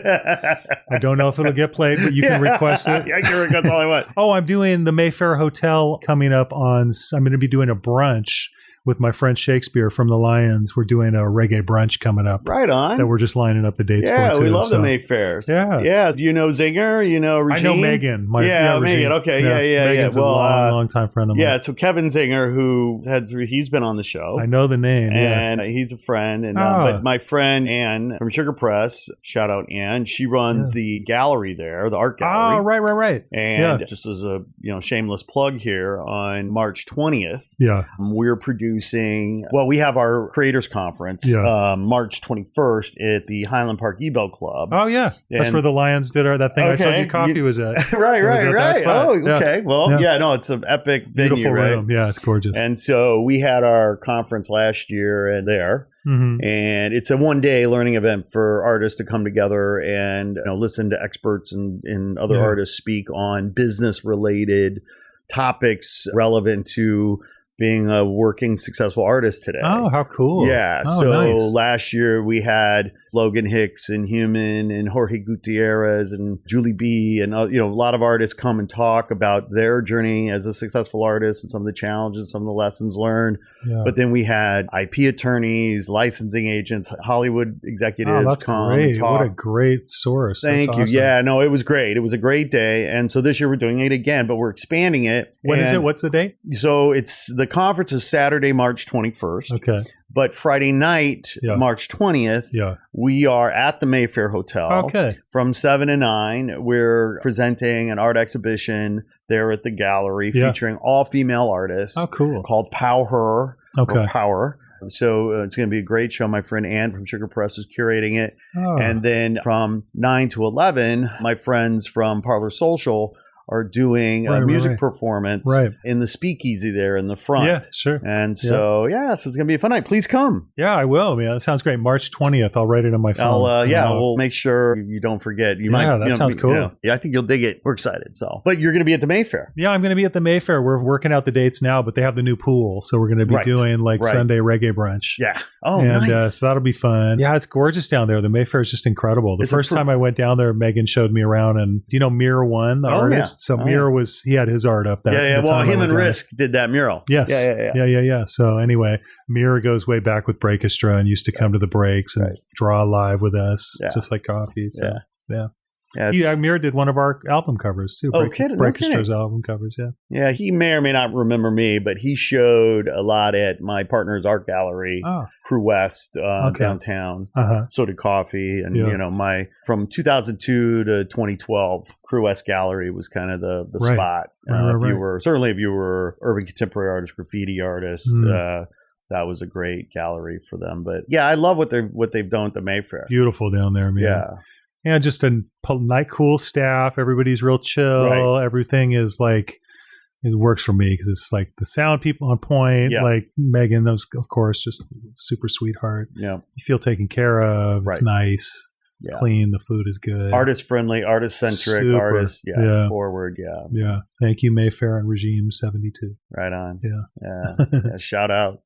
I don't know if it'll get played, but you can request it. I can request all I want. Oh, I'm doing the Mayfair Hotel coming up I'm going to be doing a brunch with my friend Shakespeare from the Lions. We're doing a reggae brunch coming up. Right on. That we're just lining up the dates for. Yeah, too, we love the Mayfairs. Yeah. Yeah. You know Zinger? You know Regine? I know Megan. Megan. Okay. Yeah. Megan's Well, a long time friend of mine. Yeah. So Kevin Zinger, he's been on the show. I know the name. And he's a friend. And but my friend Ann from Sugar Press, shout out Ann. She runs the gallery there, the art gallery. Oh, right. And just as a shameless plug here, on March 20th, we're producing. Well, we have our creators conference March 21st at the Highland Park E-Bell Club. Oh yeah, that's where the Lions did that thing. I told you coffee was at. right. Oh, okay. Well, no, it's an epic venue, beautiful right? room. Yeah, it's gorgeous. And so we had our conference last year there. Mm-hmm. And it's a one-day learning event for artists to come together and listen to experts and other artists speak on business-related topics relevant to being a working, successful artist today. Oh, how cool. Yeah. Oh, so nice. Last year we had Logan Hicks and Human and Jorge Gutierrez and Julie B and a lot of artists come and talk about their journey as a successful artist and some of the challenges, some of the lessons learned. Yeah. But then we had IP attorneys, licensing agents, Hollywood executives. Oh, that's great. What a great source. Thank you. Awesome. Yeah, no, it was great. It was a great day. And so this year we're doing it again, but we're expanding it. When is it? What's the date? So the conference is Saturday, March 21st. Okay. But Friday night, March 20th, we are at the Mayfair Hotel. Okay. From 7 to 9, we're presenting an art exhibition there at the gallery featuring all female artists. Oh, cool. Called Power. Okay. Or Power. So it's going to be a great show. My friend Ann from Sugar Press is curating it. Oh. And then from 9 to 11, my friends from Parlor Social are doing a music performance in the speakeasy there in the front. Yeah, sure. And so, so it's going to be a fun night. Please come. Yeah, I will. Man, that sounds great. March 20th. I'll write it on my phone. We'll make sure you don't forget. That sounds cool. I think you'll dig it. We're excited. But you're going to be at the Mayfair. Yeah, I'm going to be at the Mayfair. We're working out the dates now, but they have the new pool. So we're going to be doing Sunday reggae brunch. Yeah. Oh, nice. So that'll be fun. Yeah, it's gorgeous down there. The Mayfair is just incredible. The first time I went down there, Megan showed me around, and do you know Mir One, the artist? Yeah. So Mir he had his art up there. Well, him and Risk did that mural. Yes. Yeah. So anyway, Mir goes way back with Breakestra and used to come to the breaks and draw live with us, just like coffee. So, Mir did one of our album covers too. Breakestra's album covers, Yeah, he may or may not remember me, but he showed a lot at my partner's art gallery, Crew West, downtown. So did Coffee, and my from 2002 to 2012, Crew West Gallery was kind of the spot. If you were urban contemporary artist, graffiti artist. That was a great gallery for them. But I love what they've done at the Mayfair. Beautiful down there, man. Yeah. Yeah, just a cool staff. Everybody's real chill. Everything is it works for me because it's like the sound people on point. Yeah. Like Megan, those of course, just super sweetheart. Yeah, you feel taken care of. It's nice. It's clean. The food is good. Artist friendly, artist centric, artist forward. Yeah. Thank you, Mayfair and Regime 72. Right on. Yeah. Shout out.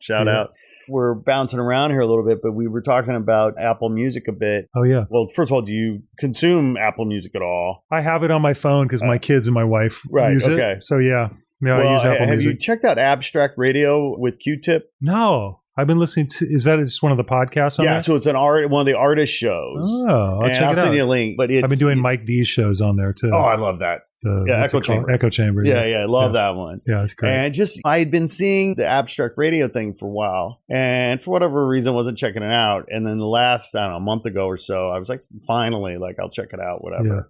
We're bouncing around here a little bit, but we were talking about Apple Music a bit. Oh, yeah. Well, first of all, do you consume Apple Music at all? I have it on my phone because my kids and my wife use it. So, I use Apple Music. Have you checked out Abstract Radio with Q-Tip? No. I've been listening to, is that just one of the podcasts on there? So it's one of the artist shows. Oh, I'll send you a link. But I've been doing Mike D's shows on there too. Oh, I love that. Echo Chamber. Yeah, I love that one. Yeah, it's great. And I had been seeing the Abstract Radio thing for a while, and for whatever reason, wasn't checking it out. And then the last, month ago or so, I was like, finally, I'll check it out, whatever. Yeah.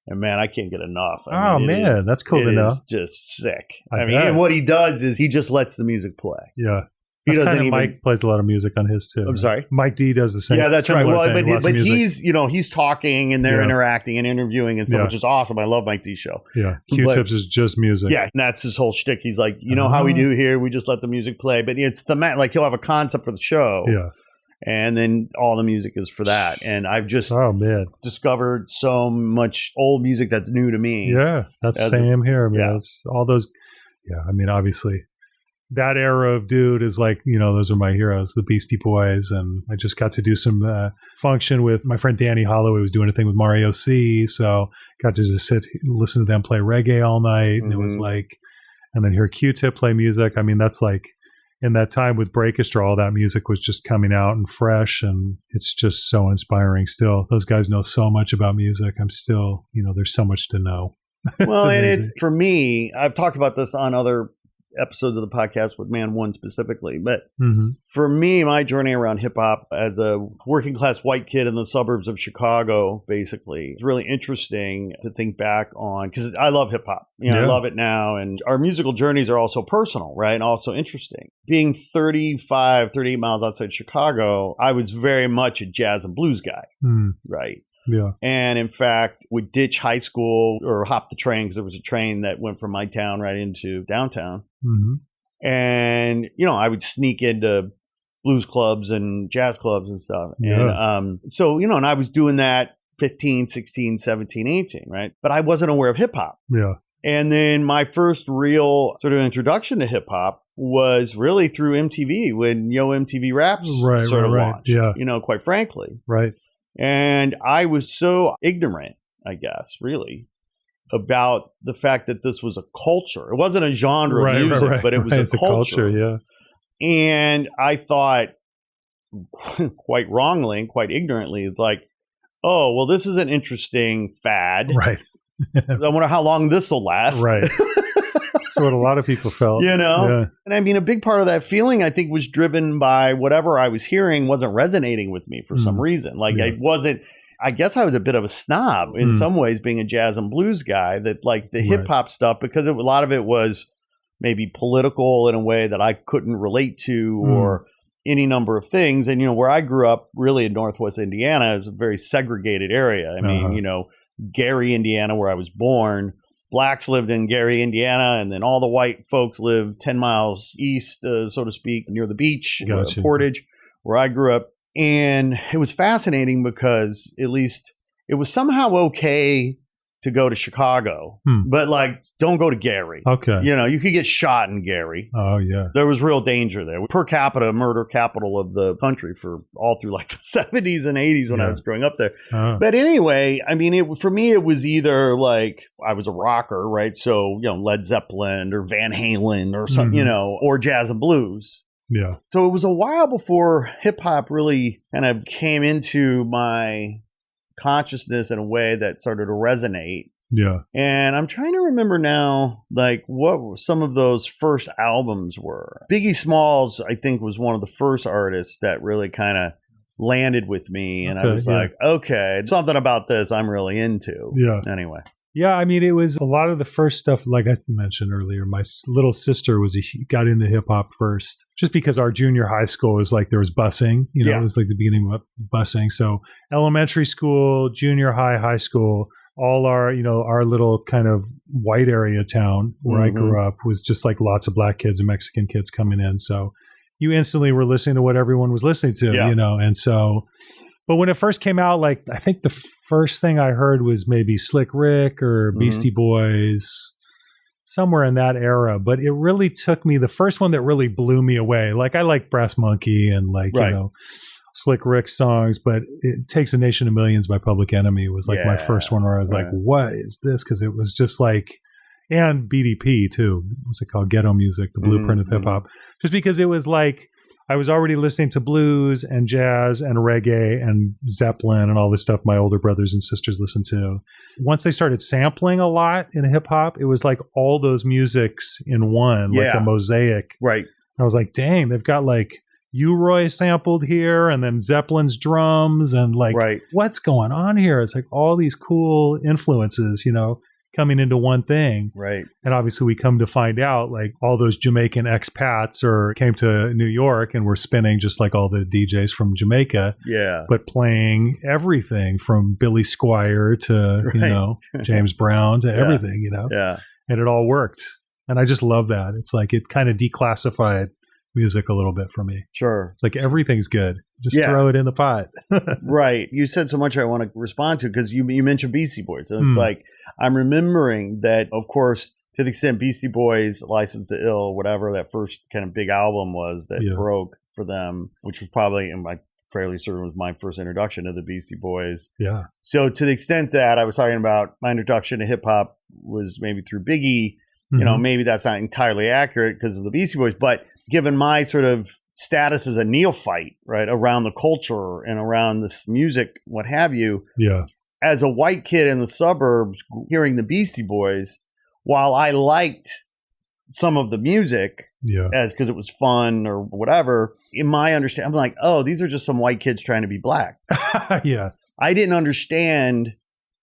And man, I can't get enough. That's cool to know. It's just sick. And what he does is he just lets the music play. Yeah. He doesn't even. Mike plays a lot of music on his too. I'm sorry. Mike D does the same. Yeah, that's right. Well, thing, but he's talking and they're interacting and interviewing and stuff, which is awesome. I love Mike D's show. Yeah, Q-Tips is just music. Yeah, and that's his whole shtick. He's like, you know how we do here? We just let the music play, but it's like he'll have a concept for the show. Yeah. And then all the music is for that. And I've just discovered so much old music that's new to me. Yeah, that's same here. I mean, it's all those. Yeah, I mean, obviously, that era of dude is like, those are my heroes, the Beastie Boys. And I just got to do some function with my friend Danny Holloway, was doing a thing with Mario C. So got to just listen to them play reggae all night. And it was like, and then hear Q-Tip play music. I mean, that's like, in that time with Breakestra, all that music was just coming out and fresh, and it's just so inspiring still. Those guys know so much about music. I'm still, there's so much to know. Well, and it's, for me, I've talked about this on other episodes of the podcast with Man One specifically, but for me, my journey around hip hop as a working class white kid in the suburbs of Chicago, basically, it's really interesting to think back on, because I love hip hop. I love it now, and our musical journeys are also personal, right? And also interesting. Being 38 miles outside Chicago, I was very much a jazz and blues guy, right? Yeah. And in fact, would ditch high school or hop the train, because there was a train that went from my town right into downtown. And, I would sneak into blues clubs and jazz clubs and stuff. Yeah. And so, and I was doing that 15, 16, 17, 18, right? But I wasn't aware of hip hop. Yeah. And then my first real sort of introduction to hip hop was really through MTV, when Yo MTV Raps sort of launched, quite frankly. Right. And I was so ignorant, I guess, really, about the fact that this was a culture. It wasn't a genre of music, but it was a culture. Yeah. And I thought, quite wrongly and quite ignorantly, like, oh, well, this is an interesting fad. Right. I wonder how long this will last. Right. That's what a lot of people felt. Yeah. And I mean, a big part of that feeling, I think, was driven by whatever I was hearing wasn't resonating with me for some reason. Like I guess I was a bit of a snob in some ways, being a jazz and blues guy, that like the hip hop stuff, because a lot of it was maybe political in a way that I couldn't relate to, or any number of things. And, where I grew up really in Northwest Indiana is a very segregated area. I mean, Gary, Indiana, where I was born, blacks lived in Gary, Indiana, and then all the white folks lived 10 miles east, so to speak, near the beach, Portage, where I grew up. And it was fascinating because at least it was somehow okay to go to Chicago, but like, don't go to Gary. Okay. You could get shot in Gary. Oh, yeah. There was real danger there. Per capita murder capital of the country for all through like the 70s and 80s when I was growing up there. But anyway, I mean, for me, it was either like I was a rocker, right? So, Led Zeppelin or Van Halen or something, or jazz and blues. Yeah. So it was a while before hip hop really kind of came into my consciousness in a way that started to resonate. Yeah. And I'm trying to remember now, like, what some of those first albums were. Biggie Smalls, I think, was one of the first artists that really kind of landed with me. And I was like, okay, something about this I'm really into. Yeah. Anyway. Yeah, I mean, it was a lot of the first stuff, like I mentioned earlier, my little sister got into hip hop first, just because our junior high school was like, there was busing, it was like the beginning of busing. So elementary school, junior high, high school, all our little kind of white area town where I grew up was just like lots of black kids and Mexican kids coming in. So you instantly were listening to what everyone was listening to, and so... But when it first came out, like, I think the first thing I heard was maybe Slick Rick or Beastie Boys, somewhere in that era. But it really took me, the first one that really blew me away. Like, I like Brass Monkey and like, Slick Rick songs, but It Takes a Nation of Millions by Public Enemy was like my first one where I was like, what is this? Because it was just like, and BDP too. What's it called? Ghetto Music, the blueprint of hip hop. Just because it was like, I was already listening to blues and jazz and reggae and Zeppelin and all this stuff my older brothers and sisters listened to. Once they started sampling a lot in hip hop, it was like all those musics in one, like a mosaic. Right. I was like, dang, they've got like U-Roy sampled here and then Zeppelin's drums and like, what's going on here? It's like all these cool influences, coming into one thing. Right. And obviously we come to find out like all those Jamaican expats came to New York and were spinning just like all the DJs from Jamaica. Yeah. But playing everything from Billy Squier to, you know, James Brown to everything, you know. Yeah. And it all worked. And I just love that. It's like it kind of declassified music a little bit for me. Sure. It's like everything's good. Just throw it in the pot. Right. You said so much I want to respond to because you mentioned Beastie Boys. And it's like, I'm remembering that, of course, to the extent Beastie Boys, License to Ill, whatever that first kind of big album was that broke for them, which was probably, and I'm fairly certain was my first introduction to the Beastie Boys. Yeah. So to the extent that I was talking about my introduction to hip hop was maybe through Biggie, you know, maybe that's not entirely accurate because of the Beastie Boys, but given my sort of status as a neophyte, right, around the culture and around this music, what have you, as a white kid in the suburbs, hearing the Beastie Boys, while I liked some of the music, as because it was fun or whatever, in my understanding, I'm like, oh, these are just some white kids trying to be black. I didn't understand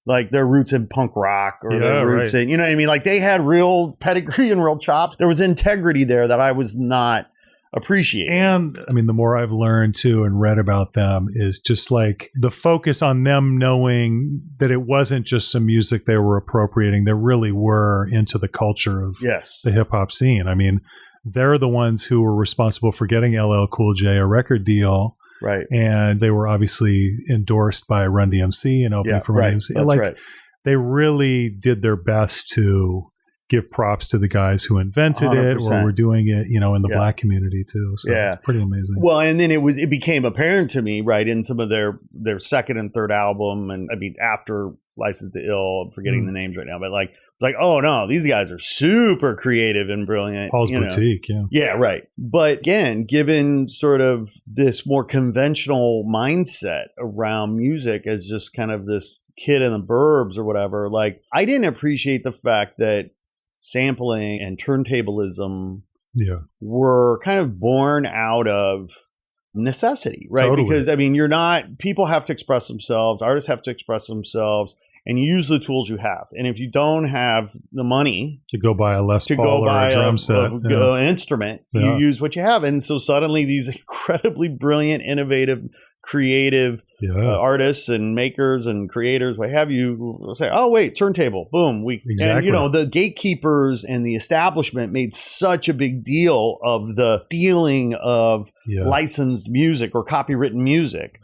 like their roots in punk rock or their roots in, you know what I mean? Like they had real pedigree and real chops. There was integrity there that I was not appreciating. And I mean, the more I've learned too and read about them is just like the focus on them knowing that it wasn't just some music they were appropriating. They really were into the culture of the hip hop scene. I mean, they're the ones who were responsible for getting LL Cool J a record deal. Right. And they were obviously endorsed by Run DMC and opening for Run DMC. That's like they really did their best to give props to the guys who invented 100%. It or were doing it, you know, in the black community too. So it's pretty amazing. Well, and then it became apparent to me, right, in some of their second and third album, and I mean after License to Ill, I'm forgetting the names right now, but like oh no, these guys are super creative and brilliant. Paul's Boutique, yeah, right. But again, given sort of this more conventional mindset around music as just kind of this kid in the burbs or whatever, like I didn't appreciate the fact that sampling and turntablism were kind of born out of necessity, right? Totally. Because I mean, people have to express themselves, artists have to express themselves, and you use the tools you have. And if you don't have the money to go buy a Les Paul or a drum set, an instrument, you use what you have. And so suddenly these incredibly brilliant, innovative, creative artists and makers and creators, what have you, will say, oh, wait, turntable, boom. And, you know, the gatekeepers and the establishment made such a big deal of the stealing of licensed music or copywritten music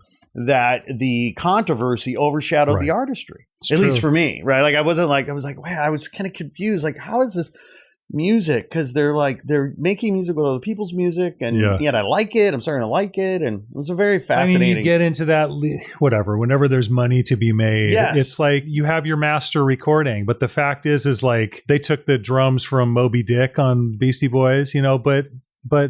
that the controversy overshadowed the artistry, at least for me, right? Like I was kind of confused. Like, how is this music? Because they're making music with other people's music, and yet I like it. I'm starting to like it, and it was a very fascinating. I mean, you get into that, whatever. Whenever there's money to be made, it's like you have your master recording. But the fact is like they took the drums from Moby Dick on Beastie Boys, you know, but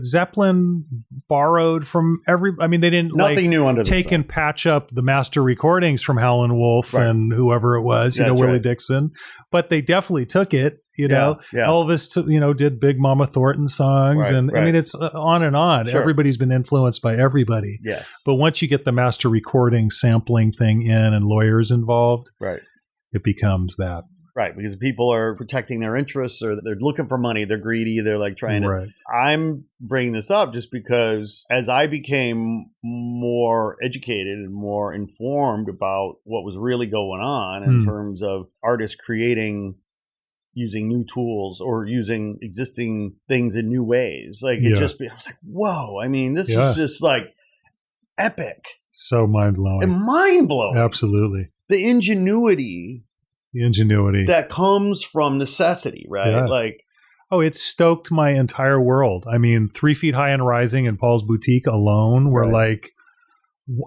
Zeppelin borrowed from I mean, they didn't nothing new under take and patch up the master recordings from Howlin' Wolf and whoever it was, Willie Dixon, but they definitely took it. You know, Elvis, did Big Mama Thornton songs, I mean, it's on and on. Sure. Everybody's been influenced by everybody. Yes, but once you get the master recording sampling thing in and lawyers involved, it becomes that. Right, because people are protecting their interests or they're looking for money. They're greedy. They're like trying to. I'm bringing this up just because as I became more educated and more informed about what was really going on in terms of artists using new tools or using existing things in new ways, like I was like, whoa! I mean, this is just like epic, so mind blowing, Absolutely, the ingenuity that comes from necessity, right? Like, it stoked my entire world. I mean, 3 Feet High and Rising and Paul's Boutique alone were like,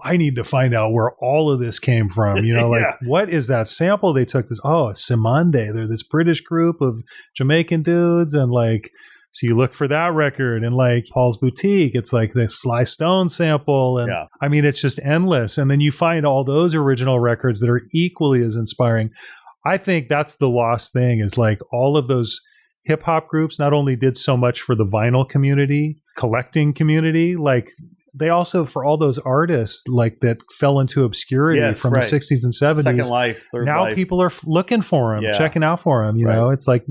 I need to find out where all of this came from. You know, like what is that sample they took? This Simande. They're this British group of Jamaican dudes, and like, so you look for that record, and like Paul's Boutique, it's like this Sly Stone sample, and I mean, it's just endless. And then you find all those original records that are equally as inspiring. I think that's the lost thing is like all of those hip hop groups not only did so much for the vinyl community, collecting community, like they also, for all those artists like that fell into obscurity from the 60s and 70s, Second life, third now life. people are looking for them, checking out for them. You know, it's like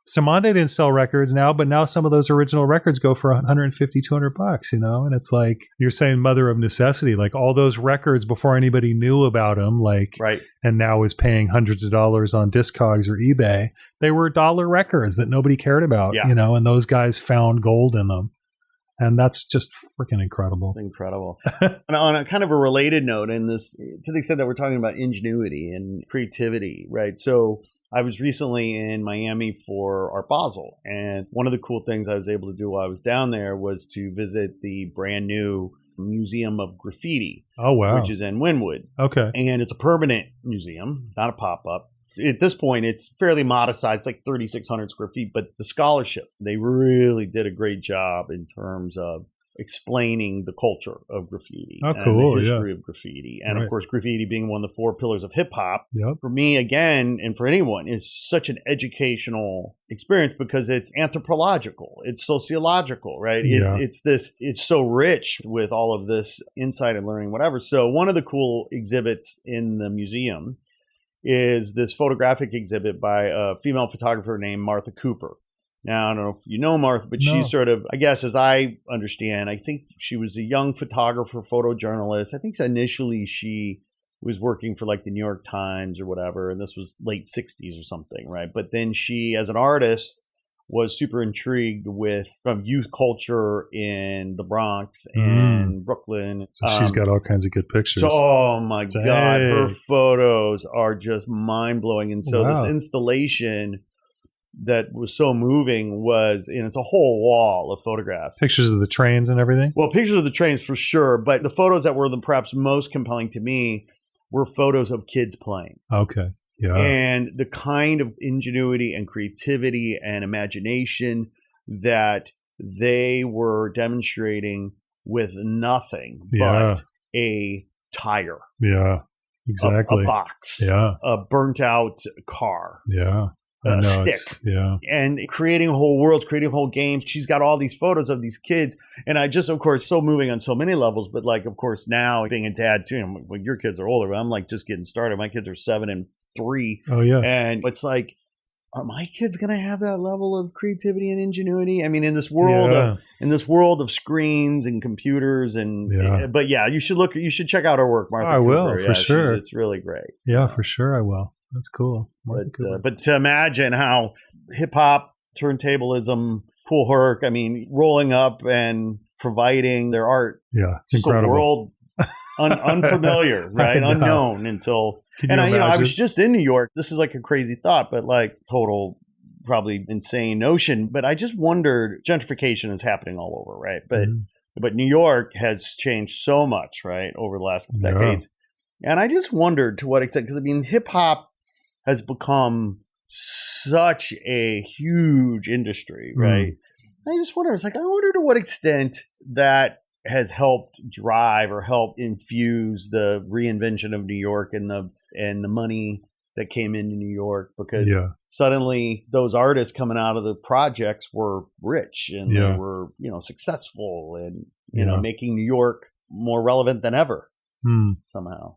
Samande didn't sell records now, but now some of those original records go for $150, $200, you know? And it's like, you're saying mother of necessity, like all those records before anybody knew about them, like, and now is paying hundreds of dollars on Discogs or eBay. They were dollar records that nobody cared about, you know, and those guys found gold in them. And that's just freaking incredible. Incredible. And on a kind of a related note, in this, to the extent that we're talking about ingenuity and creativity, right? So I was recently in Miami for Art Basel, and one of the cool things I was able to do while I was down there was to visit the brand new Museum of Graffiti. Oh, wow. Which is in Wynwood. Okay. And it's a permanent museum, not a pop-up. At this point, it's fairly modest size, it's like 3,600 square feet, but the scholarship, they really did a great job in terms of explaining the culture of graffiti and the history of graffiti. And of course, graffiti being one of the four pillars of hip hop, for me, again, and for anyone, is such an educational experience because it's anthropological, it's sociological, right? It's so rich with all of this insight and learning, whatever. So one of the cool exhibits in the museum is this photographic exhibit by a female photographer named Martha Cooper. Now, I don't know if you know Martha, but she's sort of, I guess, as I understand, I think she was a young photographer, photojournalist. I think initially she was working for like the New York Times or whatever, and this was late 60s or something, right? But then she, as an artist, was super intrigued with youth culture in the Bronx and Brooklyn. So she's got all kinds of good pictures. So, oh my God, her photos are just mind-blowing. And so this installation that was so moving and it's a whole wall of photographs. Pictures of the trains and everything? Well, pictures of the trains for sure, but the photos that were perhaps most compelling to me were photos of kids playing. Okay. Yeah. And the kind of ingenuity and creativity and imagination that they were demonstrating with nothing but a tire. Yeah, exactly. A box. Yeah. A burnt out car. Yeah. A stick. Yeah. And creating whole worlds, creating whole games. She's got all these photos of these kids. And I just, of course, so moving on so many levels. But like, of course, now being a dad too, when your kids are older, but I'm like just getting started. My kids are 7 and 3. Oh, yeah. And it's like, are my kids going to have that level of creativity and ingenuity? I mean, in this world of screens and computers but yeah, you should check out her work, Martha I Cooper. will, for sure. It's really great. Yeah, for sure I will. That's cool. But to imagine how hip hop, turntablism, Cool Herc, I mean, rolling up and providing their art. Yeah, it's incredible. A world unfamiliar, right? Unknown until. And I was just in New York. This is like a crazy thought, but like total, probably insane notion. But I just wondered, gentrification is happening all over, right? But New York has changed so much, right, over the last decades. And I just wondered to what extent, because I mean, hip hop has become such a huge industry, right? I just wonder, I wonder to what extent that has helped drive or help infuse the reinvention of New York and the money that came into New York, because suddenly those artists coming out of the projects were rich and they were, successful and, making New York more relevant than ever somehow.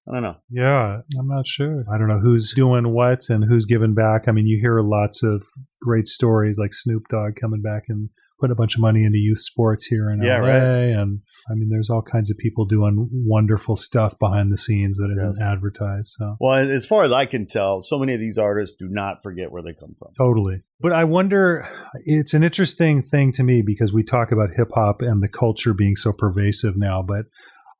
I don't know. Yeah, I'm not sure. I don't know who's doing what and who's giving back. I mean, you hear lots of great stories like Snoop Dogg coming back and putting a bunch of money into youth sports here in LA. Right. And I mean, there's all kinds of people doing wonderful stuff behind the scenes that isn't advertised. So. Well, as far as I can tell, so many of these artists do not forget where they come from. Totally. But I wonder, it's an interesting thing to me because we talk about hip hop and the culture being so pervasive now, but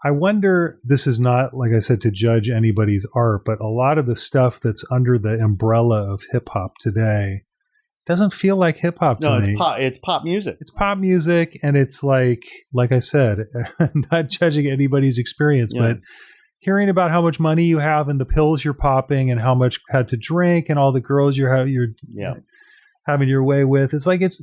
I wonder, this is not, like I said, to judge anybody's art, but a lot of the stuff that's under the umbrella of hip hop today doesn't feel like hip hop to me. No, it's pop music. It's pop music, and it's like I said, not judging anybody's experience, but hearing about how much money you have and the pills you're popping and how much you had to drink and all the girls you're having your way with. It's like, it's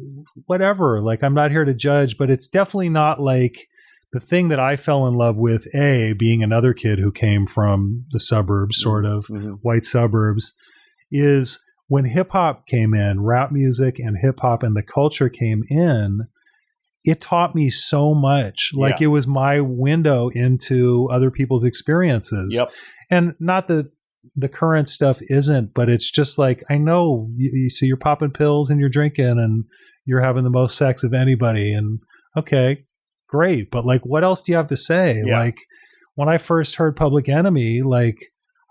whatever. Like, I'm not here to judge, but it's definitely not like the thing that I fell in love with, being another kid who came from the suburbs, sort of white suburbs, is when hip hop came in, rap music and hip hop and the culture came in, it taught me so much. Like it was my window into other people's experiences. Yep. And not that the current stuff isn't, but it's just like, I know you see you're popping pills and you're drinking and you're having the most sex of anybody. And okay, great. But like, what else do you have to say? Yeah. Like when I first heard Public Enemy, like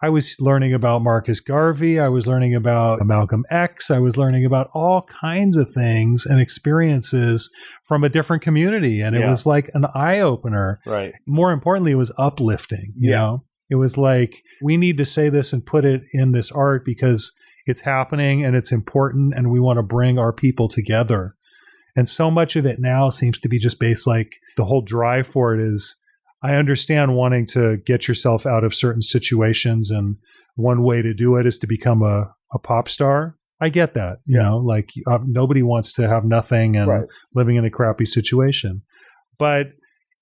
I was learning about Marcus Garvey. I was learning about Malcolm X. I was learning about all kinds of things and experiences from a different community. And it was like an eye opener. Right. More importantly, it was uplifting, you know? It was like, we need to say this and put it in this art because it's happening and it's important and we want to bring our people together. And so much of it now seems to be just based, like the whole drive for it is, I understand wanting to get yourself out of certain situations. And one way to do it is to become a pop star. I get that, you know, like nobody wants to have nothing and living in a crappy situation. But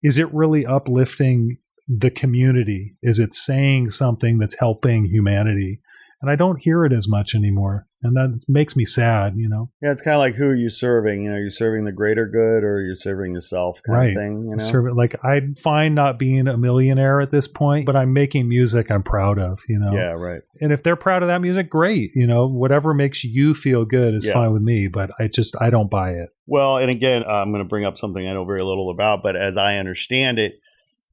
is it really uplifting the community? Is it saying something that's helping humanity? And I don't hear it as much anymore. And that makes me sad, you know? Yeah, it's kind of like, who are you serving? You know, you're serving the greater good or you're serving yourself kind of thing, you know? Like, I'm fine not being a millionaire at this point, but I'm making music I'm proud of, you know? Yeah, right. And if they're proud of that music, great. You know, whatever makes you feel good is fine with me, but I don't buy it. Well, and again, I'm going to bring up something I know very little about, but as I understand it,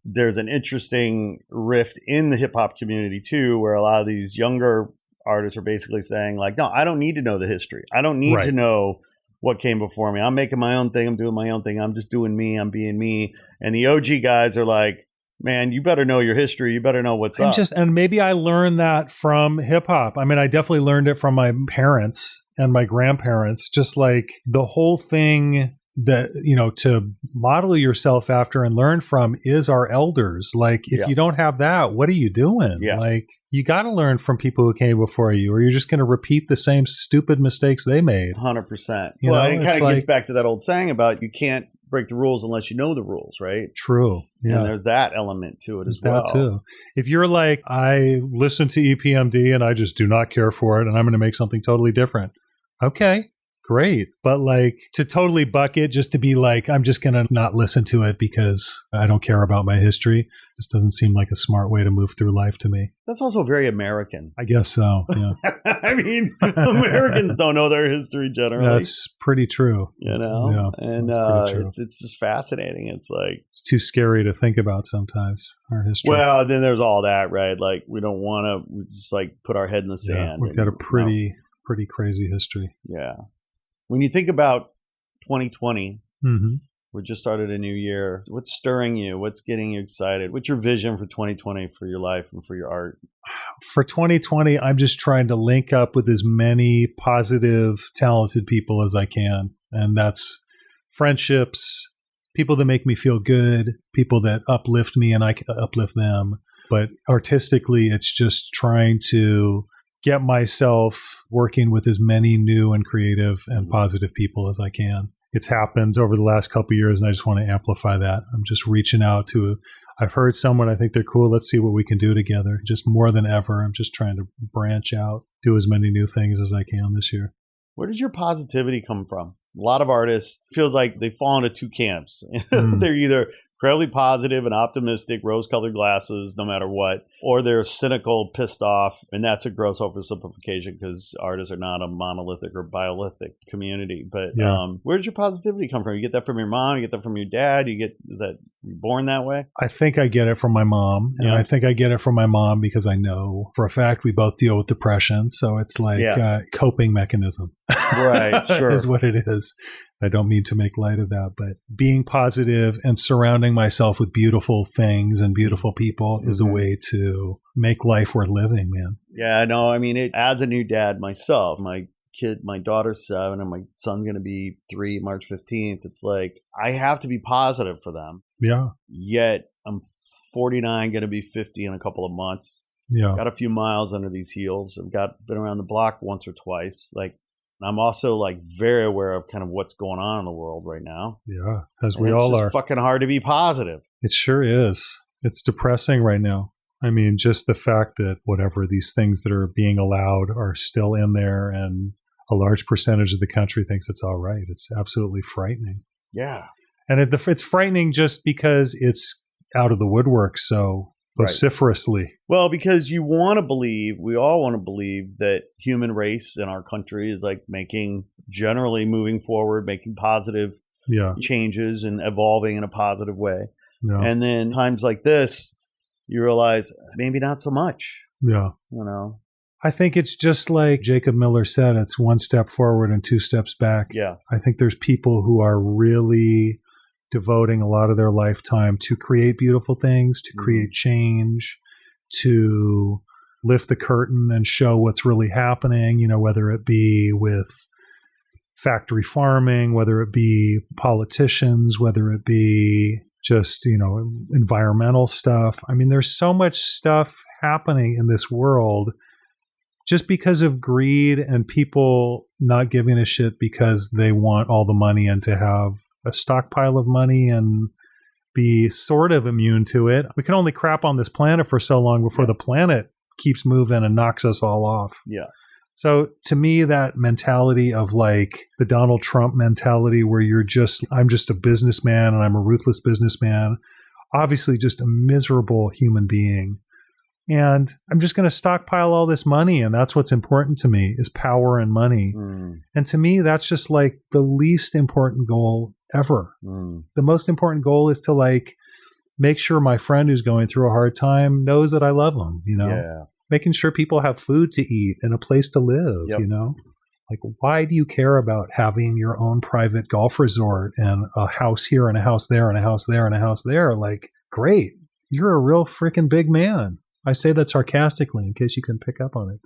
there's an interesting rift in the hip hop community too, where a lot of these younger artists are basically saying like, no, I don't need to know the history. I don't need to know what came before me. I'm making my own thing. I'm doing my own thing. I'm just doing me. I'm being me. And the OG guys are like, man, you better know your history. You better know what's up. And maybe I learned that from hip hop. I mean, I definitely learned it from my parents and my grandparents, just like the whole thing that, you know, to model yourself after and learn from is our elders. Like, if you don't have that, what are you doing? Like, you got to learn from people who came before you, or you're just going to repeat the same stupid mistakes they made. 100%. Well, it kind of gets back to that old saying about you can't break the rules unless you know the rules, right? True. Yeah. And there's that element to it as well. That too. If you're like, I listen to EPMD and I just do not care for it and I'm going to make something totally different. Okay. Great. But like, to totally buck it just to be like, I'm just going to not listen to it because I don't care about my history, just doesn't seem like a smart way to move through life to me. That's also very American. I guess so. Yeah. I mean, Americans don't know their history generally. That's pretty true. You know? Yeah, and it's just fascinating. It's like, it's too scary to think about sometimes, our history. Well, then there's all that, right? Like, we don't want to just like put our head in the sand. We've got a pretty crazy history. Yeah. When you think about 2020, we just started a new year. What's stirring you? What's getting you excited? What's your vision for 2020 for your life and for your art? For 2020, I'm just trying to link up with as many positive, talented people as I can. And that's friendships, people that make me feel good, people that uplift me and I can uplift them. But artistically, it's just trying to get myself working with as many new and creative and positive people as I can. It's happened over the last couple of years, and I just want to amplify that. I'm just reaching out to, I've heard someone, I think they're cool. Let's see what we can do together. Just more than ever, I'm just trying to branch out, do as many new things as I can this year. Where does your positivity come from? A lot of artists feels like they fall into two camps. They're either incredibly positive and optimistic, rose-colored glasses, no matter what, or they're cynical, pissed off, and that's a gross oversimplification because artists are not a monolithic or biolithic community. But where does your positivity come from? You get that from your mom? You get that from your dad? Is that you born that way? I think I get it from my mom, and I think I get it from my mom because I know for a fact we both deal with depression, so it's like a coping mechanism. Right, sure. Is what it is. I don't mean to make light of that, but being positive and surrounding myself with beautiful things and beautiful people is a way to make life worth living, man. Yeah, no, I mean, as a new dad myself, my daughter's 7 and my son's going to be 3 March 15th. It's like, I have to be positive for them. Yeah. Yet I'm 49, going to be 50 in a couple of months. Yeah. Got a few miles under these heels. I've been around the block once or twice. Like, I'm also like very aware of kind of what's going on in the world right now. Yeah, as we all are. It's fucking hard to be positive. It sure is. It's depressing right now. I mean, just the fact that whatever these things that are being allowed are still in there and a large percentage of the country thinks it's all right. It's absolutely frightening. Yeah. And it's frightening just because it's out of the woodwork so vociferously. Right. Well, because we all want to believe that human race in our country is like generally moving forward, making positive changes and evolving in a positive way. Yeah. And then times like this, you realize maybe not so much. Yeah. I think it's just like Jacob Miller said, it's one step forward and two steps back. Yeah. I think there's people who are really devoting a lot of their lifetime to create beautiful things, to create change, to lift the curtain and show what's really happening, whether it be with factory farming, whether it be politicians, whether it be just, environmental stuff. I mean, there's so much stuff happening in this world just because of greed and people not giving a shit because they want all the money and to have a stockpile of money and be sort of immune to it. We can only crap on this planet for so long before the planet keeps moving and knocks us all off. Yeah. So to me, that mentality of like the Donald Trump mentality where I'm just a businessman and I'm a ruthless businessman, obviously just a miserable human being. And I'm just going to stockpile all this money. And that's what's important to me is power and money. And to me, that's just like the least important goal ever. The most important goal is to like make sure my friend who's going through a hard time knows that I love him, making sure people have food to eat and a place to live, like, why do you care about having your own private golf resort and a house here and a house there and a house there and a house there? Like, great. You're a real freaking big man. I say that sarcastically in case you can pick up on it.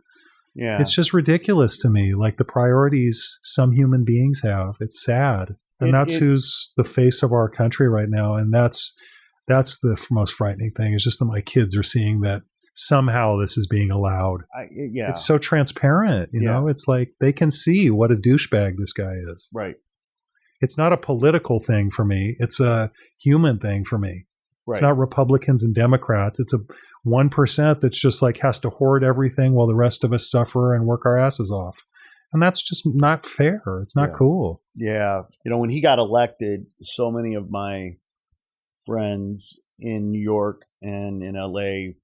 Yeah. It's just ridiculous to me, like the priorities some human beings have. It's sad. And that's who's the face of our country right now. And that's the most frightening thing is just that my kids are seeing that somehow this is being allowed. It's so transparent, you know? It's like they can see what a douchebag this guy is. Right. It's not a political thing for me. It's a human thing for me. Right. It's not Republicans and Democrats. It's a 1% that's just like has to hoard everything while the rest of us suffer and work our asses off. And that's just not fair. It's not cool. Yeah. When he got elected, so many of my friends in New York and in LA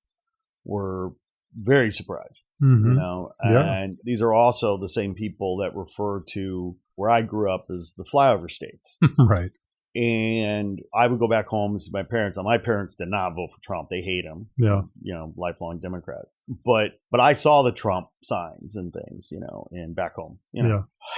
were very surprised, and these are also the same people that refer to where I grew up as the flyover states. Right. And I would go back home and see my parents. And my parents did not vote for Trump. They hate him. Yeah. Lifelong Democrat. But I saw the Trump signs and things, and back home,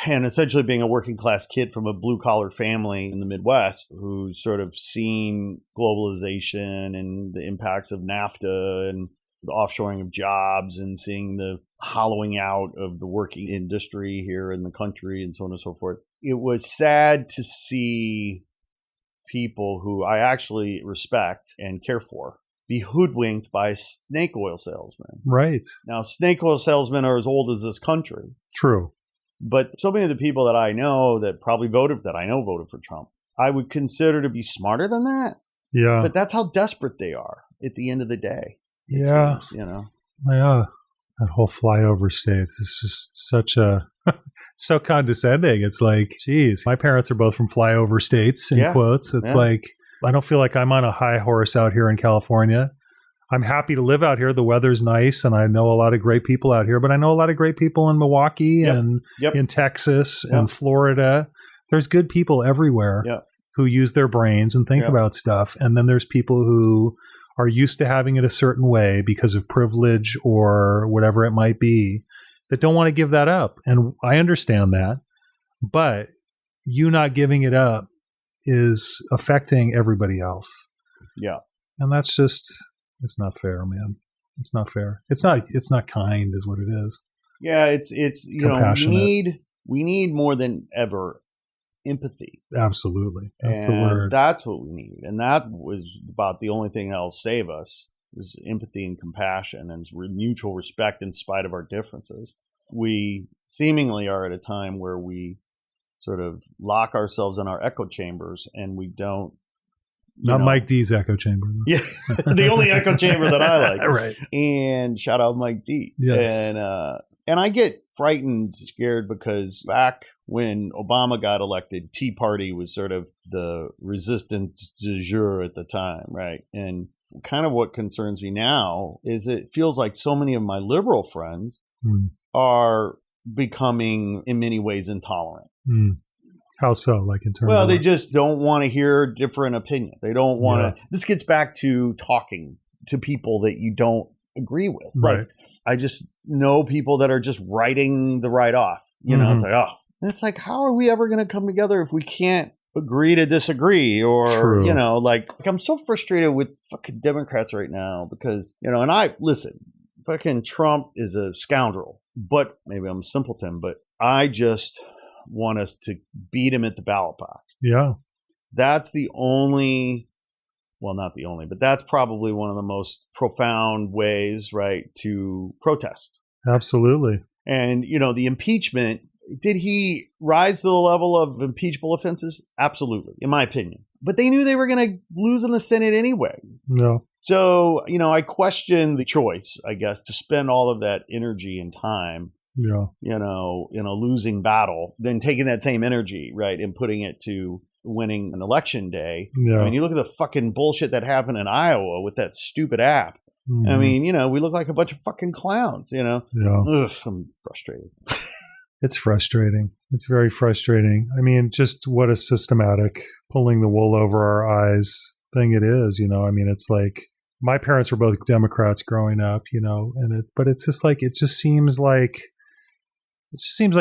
And essentially being a working class kid from a blue collar family in the Midwest who's sort of seen globalization and the impacts of NAFTA and the offshoring of jobs and seeing the hollowing out of the working industry here in the country and so on and so forth. It was sad to see people who I actually respect and care for be hoodwinked by a snake oil salesman. Right. Now, snake oil salesmen are as old as this country. True. But so many of the people that I know that voted for Trump, I would consider to be smarter than that. Yeah. But that's how desperate they are at the end of the day. It seems, Yeah. That whole flyover states is just such a so condescending. It's like, geez, my parents are both from flyover states, in quotes. It's like, I don't feel like I'm on a high horse out here in California. I'm happy to live out here. The weather's nice, and I know a lot of great people out here, but I know a lot of great people in Milwaukee and in Texas and Florida. There's good people everywhere who use their brains and think about stuff. And then there's people who are used to having it a certain way because of privilege or whatever it might be, that don't want to give that up. And I understand that, but you not giving it up is affecting everybody else. Yeah. And that's just, it's not fair, man. It's not fair. It's not kind is what it is. Yeah. It's, we need more than ever empathy. Absolutely. That's the word. That's what we need. And that was about the only thing that'll save us is empathy and compassion and mutual respect in spite of our differences. We seemingly are at a time where we sort of lock ourselves in our echo chambers and we don't Not Mike D's echo chamber. Yeah, the only echo chamber that I like. Right. And shout out Mike D. Yes. And I get frightened, scared, because back when Obama got elected, Tea Party was sort of the resistance du jour at the time, right? And kind of what concerns me now is it feels like so many of my liberal friends are becoming, in many ways, intolerant. How so? Like in terms Well, of they just don't want to hear different opinion. They don't want to. This gets back to talking to people that you don't agree with. Right. Like, I just know people that are just writing the right off. You know, it's like, and it's like, how are we ever going to come together if we can't agree to disagree? Or, True. you know, like I'm so frustrated with fucking Democrats right now because, you know, and fucking Trump is a scoundrel, but maybe I'm a simpleton, but I just want us to beat him at the ballot box. Yeah. That's the only, well, not the only, but that's probably one of the most profound ways, right, to protest. Absolutely. And, you know, the impeachment, did he rise to the level of impeachable offenses? Absolutely, in my opinion. But they knew they were going to lose in the Senate anyway. No. So, you know, I question the choice, I guess, to spend all of that energy and time, you know, in a losing battle, then taking that same energy, right, and putting it to winning an election day. Yeah. I mean, you look at the fucking bullshit that happened in Iowa with that stupid app. I mean, you know, we look like a bunch of fucking clowns, you know? Yeah. Ugh, I'm frustrated. It's frustrating. It's very frustrating. I mean, just what a systematic pulling the wool over our eyes thing it is, you know? I mean, it's like my parents were both Democrats growing up, you know, but it's just like, it just seems like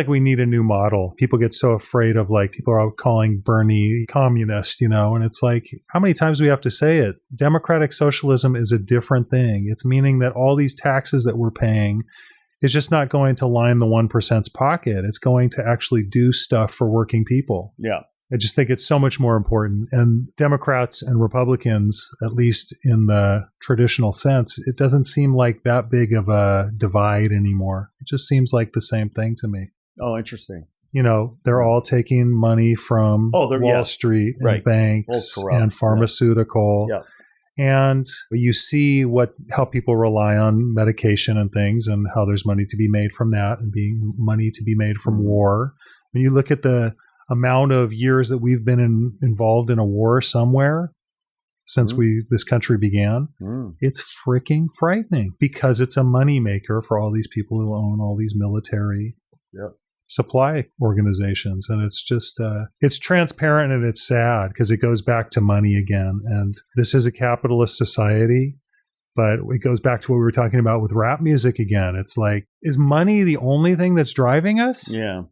we need a new model. People get so afraid of, like, people are out calling Bernie communist, you know, and it's like, how many times do we have to say it? Democratic socialism is a different thing. It's meaning that all these taxes that we're paying is just not going to line the 1%'s pocket. It's going to actually do stuff for working people. Yeah. I just think it's so much more important. And Democrats and Republicans, at least in the traditional sense, it doesn't seem like that big of a divide anymore. It just seems like the same thing to me. Oh, interesting. You know, they're all taking money from Wall Street and banks and pharmaceutical. Yeah. And you see how people rely on medication and things, and how there's money to be made from that, and money to be made from war. When you look at the amount of years that we've been involved in a war somewhere since this country began, it's freaking frightening, because it's a moneymaker for all these people who own all these military supply organizations. And it's just, it's transparent, and it's sad because it goes back to money again. And this is a capitalist society, but it goes back to what we were talking about with rap music again. It's like, is money the only thing that's driving us? Yeah.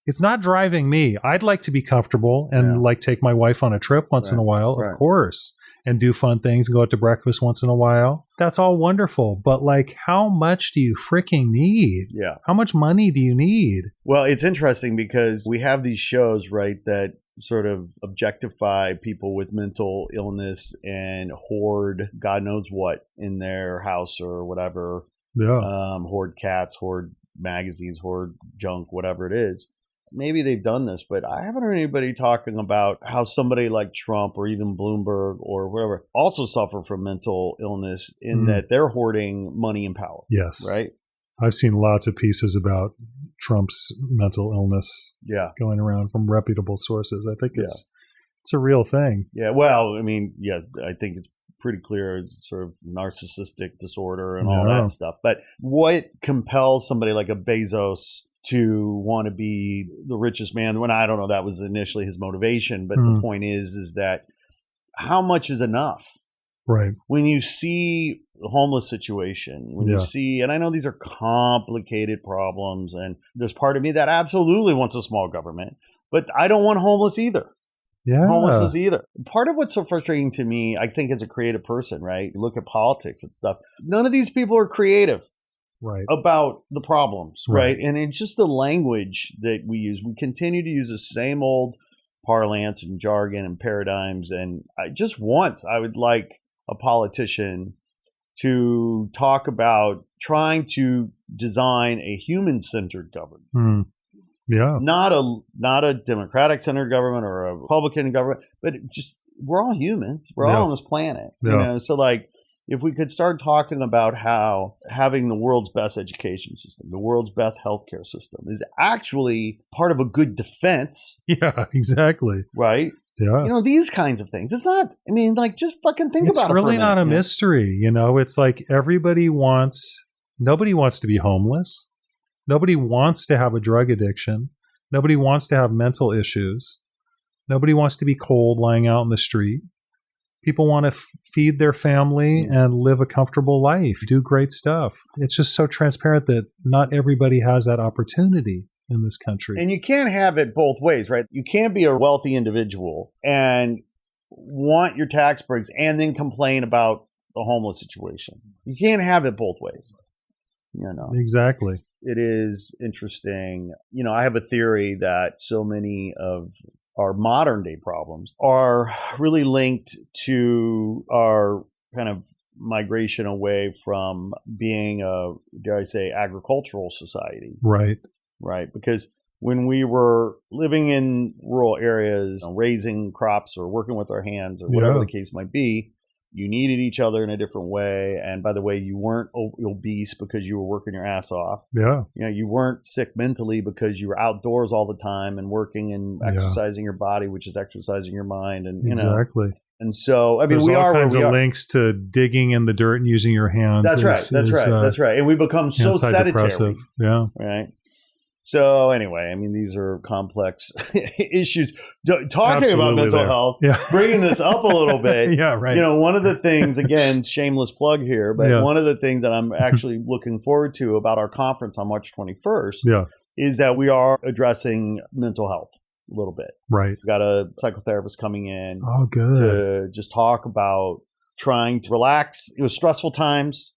It's not driving me. I'd like to be comfortable and like take my wife on a trip once in a while, of course, and do fun things and go out to breakfast once in a while. That's all wonderful. But, like, how much do you freaking need? Yeah. How much money do you need? Well, it's interesting because we have these shows, right, that sort of objectify people with mental illness and hoard God knows what in their house or whatever. Yeah. Hoard cats, hoard magazines, hoard junk, whatever it is. Maybe they've done this, but I haven't heard anybody talking about how somebody like Trump or even Bloomberg or whatever also suffer from mental illness in that they're hoarding money and power. Yes. Right? I've seen lots of pieces about Trump's mental illness going around from reputable sources. I think it's a real thing. Yeah. Well, I mean, I think it's pretty clear it's sort of narcissistic disorder and all that stuff. But what compels somebody like a Bezos to want to be the richest man? When I don't know, that was initially his motivation, but the point is that how much is enough? Right. When you see the homeless situation, when you see, and I know these are complicated problems, and there's part of me that absolutely wants a small government, but I don't want homeless either. Yeah. Homelessness either. Part of what's so frustrating to me, I think, as a creative person, right? You look at politics and stuff. None of these people are creative. Right. About the problems, right? And it's just the language that we use. We continue to use the same old parlance and jargon and paradigms. And I would like a politician to talk about trying to design a human-centered government. Yeah. Not a Democratic-centered government or a Republican government, but just we're all humans. We're all on this planet. You know, so like if we could start talking about how having the world's best education system, the world's best healthcare system is actually part of a good defense. Yeah, exactly. Right? Yeah. You know, these kinds of things. It's not, I mean, like, just fucking think about it. It's really not a mystery. You know, it's like nobody wants to be homeless. Nobody wants to have a drug addiction. Nobody wants to have mental issues. Nobody wants to be cold lying out in the street. People want to feed their family and live a comfortable life, do great stuff. It's just so transparent that not everybody has that opportunity in this country. And you can't have it both ways, right? You can't be a wealthy individual and want your tax breaks and then complain about the homeless situation. You can't have it both ways. You know. Exactly. It is interesting. You know, I have a theory that so many of our modern day problems are really linked to our kind of migration away from being a, dare I say, agricultural society. Right. Right. Because when we were living in rural areas, raising crops or working with our hands or whatever the case might be, you needed each other in a different way. And by the way, you weren't obese because you were working your ass off. Yeah. You know, you weren't sick mentally because you were outdoors all the time and working and exercising your body, which is exercising your mind. And, you know. Exactly. And so, I mean, there's we all are kinds where we of are. links to digging in the dirt and using your hands. That's right. And we become so sedentary. Yeah. Right. So anyway, I mean, these are complex issues. Talking about mental health, bringing this up a little bit. Yeah, right. You know, one of the things, again, shameless plug here, but one of the things that I'm actually looking forward to about our conference on March 21st is that we are addressing mental health a little bit. Right. We've got a psychotherapist coming in to just talk about trying to relax. It was stressful times.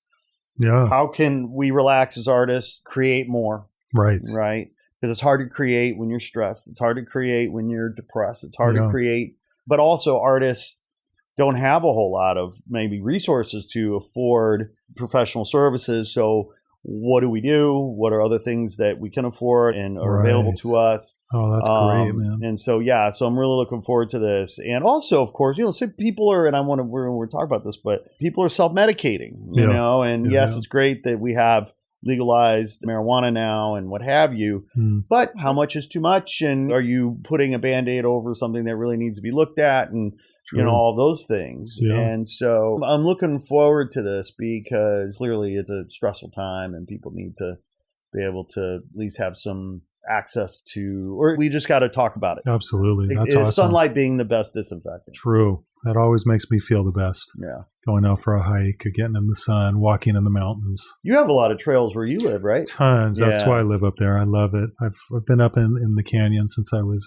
Yeah. How can we relax as artists, create more? Right. Right. Because it's hard to create when you're stressed. It's hard to create when you're depressed. It's hard to create. But also artists don't have a whole lot of maybe resources to afford professional services. So what do we do? What are other things that we can afford and are available to us? Oh, that's great, man. And so, so I'm really looking forward to this. And also, of course, you know, some people are, and we're talking about this, but people are self-medicating, you know, and it's great that we have legalized marijuana now and what have you, but how much is too much? And are you putting a Band-Aid over something that really needs to be looked at? And, you know, all those things. Yeah. And so I'm looking forward to this because clearly it's a stressful time and people need to be able to at least have some access to, or we just got to talk about it. Absolutely. That's awesome. Sunlight being the best disinfectant. True. That always makes me feel the best. Yeah. Going out for a hike, getting in the sun, walking in the mountains. You have a lot of trails where you live, right? Tons. That's why I live up there. I love it. I've been up in the canyon since I was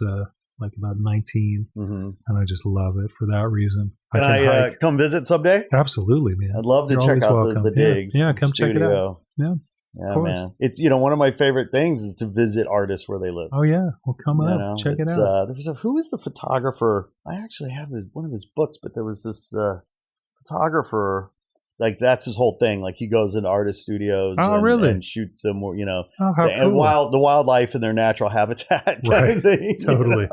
like about 19, and I just love it for that reason. Can I come visit someday? Absolutely, man. I'd love to check out the digs. Yeah, come check it out. Yeah. Yeah, man. It's, you know, one of my favorite things is to visit artists where they live. Oh, yeah. Well, come up. Check it out. Who is the photographer? I actually have one of his books, but there was this photographer, like that's his whole thing. Like he goes into artist studios and shoots them, you know, the wildlife in their natural habitat kind of thing. Totally.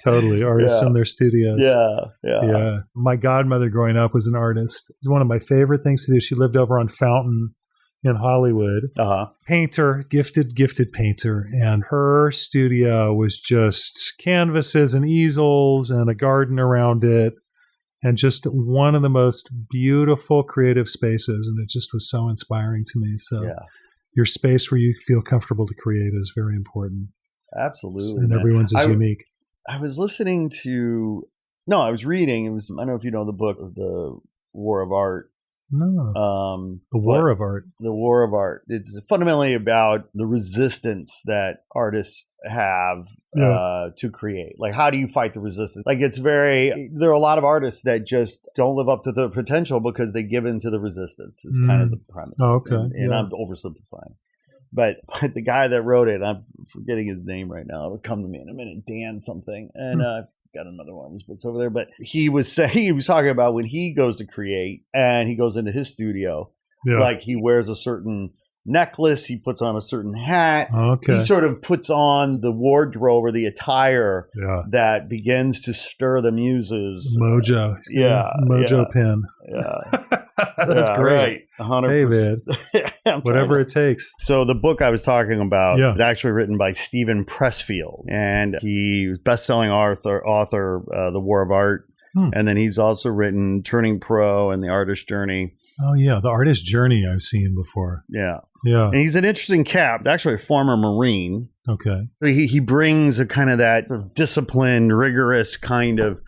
Totally. Artists in their studios. Yeah. My godmother growing up was an artist. It was one of my favorite things to do. She lived over on Fountain in Hollywood. Painter, gifted painter. And her studio was just canvases and easels and a garden around it. And just one of the most beautiful creative spaces. And it just was so inspiring to me. So your space where you feel comfortable to create is very important. Absolutely. And everyone's is unique. I was listening to, I was reading. I don't know if you know the book, The War of Art. No. The War of Art. The War of Art. It's fundamentally about the resistance that artists have to create. Like, how do you fight the resistance? Like, there are a lot of artists that just don't live up to their potential because they give in to the resistance is kind of the premise. Oh, okay. And I'm oversimplifying. But the guy that wrote it, I'm forgetting his name right now. It'll come to me in a minute. Dan something. And got another one of his books over there, but he was talking about when he goes to create and he goes into his studio, like he wears a certain necklace. He puts on a certain hat. Okay. He sort of puts on the wardrobe or the attire Yeah. that begins to stir the muses. Mojo. Yeah. Mojo pin. Yeah. That's great. Right. 100%. Hey, man. Whatever it takes. So the book I was talking about Yeah. is actually written by Stephen Pressfield, and he was best-selling author The War of Art, and then he's also written Turning Pro and The Artist's Journey. Oh, yeah. The Artist's Journey I've seen before. Yeah. Yeah. And he's an interesting cat. He's actually a former Marine. Okay. He brings a kind of that disciplined, rigorous kind of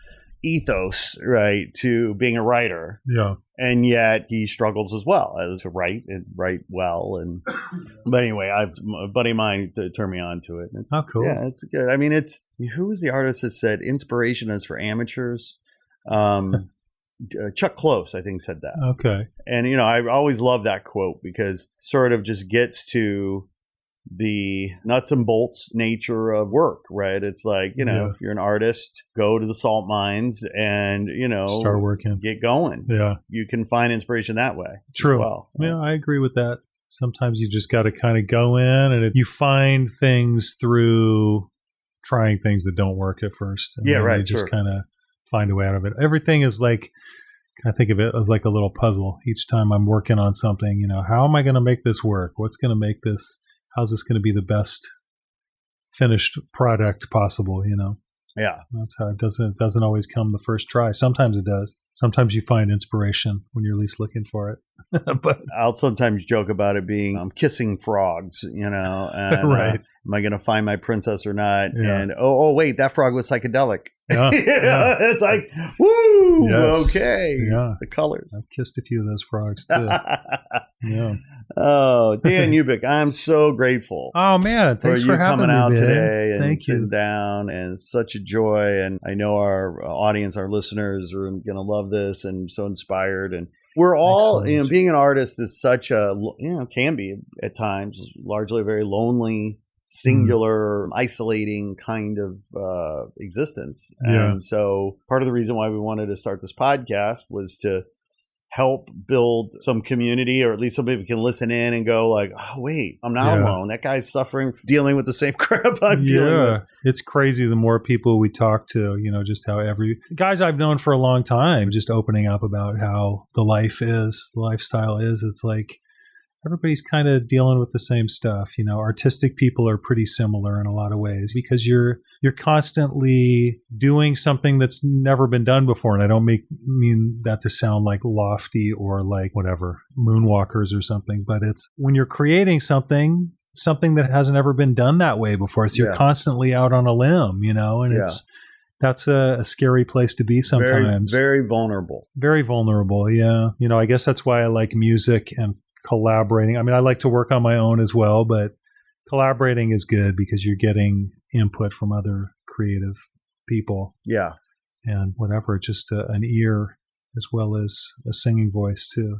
ethos, right, to being a writer. Yeah. And yet he struggles as well as to write well. But anyway, a buddy of mine turned me on to it. Oh, cool. Yeah, it's good. I mean, who was the artist that said inspiration is for amateurs? Chuck Close, I think, said that. Okay. And, I always love that quote because it sort of just gets to the nuts and bolts nature of work, right? It's like, if you're an artist, go to the salt mines and, start working, get going. Yeah. You can find inspiration that way. True. Well, yeah, I agree with that. Sometimes you just got to kind of go in and you find things through trying things that don't work at first. And yeah, right. You just kind of find a way out of it. Everything is like, I think of it as like a little puzzle. Each time I'm working on something, how am I going to make this work? What's going to make this? How's this going to be the best finished product possible? Yeah, that's how it doesn't always come the first try. Sometimes it does. Sometimes you find inspiration when you're least looking for it. But I'll sometimes joke about it being I'm kissing frogs, and right. Am I going to find my princess or not? Yeah. And oh wait, that frog was psychedelic. Yeah, yeah. It's like, woo, yes. Okay. Yeah. The colors. I've kissed a few of those frogs too. Yeah. Oh, Dan Ubick, I'm so grateful. Oh man, thanks for coming having out me, today and Thank sitting you. down, and it's such a joy. And I know our audience, our listeners, are going to love this and so inspired. And we're all, being an artist is such a, can be at times largely a very lonely, singular, isolating kind of existence. Yeah. And so part of the reason why we wanted to start this podcast was to help build some community, or at least some people can listen in and go like, oh, wait, I'm not alone. That guy's suffering, dealing with the same crap I'm dealing with. It's crazy. The more people we talk to, just how guys I've known for a long time, just opening up about how the lifestyle is. It's like, everybody's kind of dealing with the same stuff. Artistic people are pretty similar in a lot of ways because you're constantly doing something that's never been done before. And I don't mean that to sound like lofty or like whatever, moonwalkers or something, but it's when you're creating something that hasn't ever been done that way before. So you're constantly out on a limb, and that's a scary place to be sometimes. Very, very vulnerable. Very vulnerable. Yeah. I guess that's why I like music and collaborating. I mean, I like to work on my own as well, but collaborating is good because you're getting input from other creative people. Yeah. And whatever, just an ear as well as a singing voice too,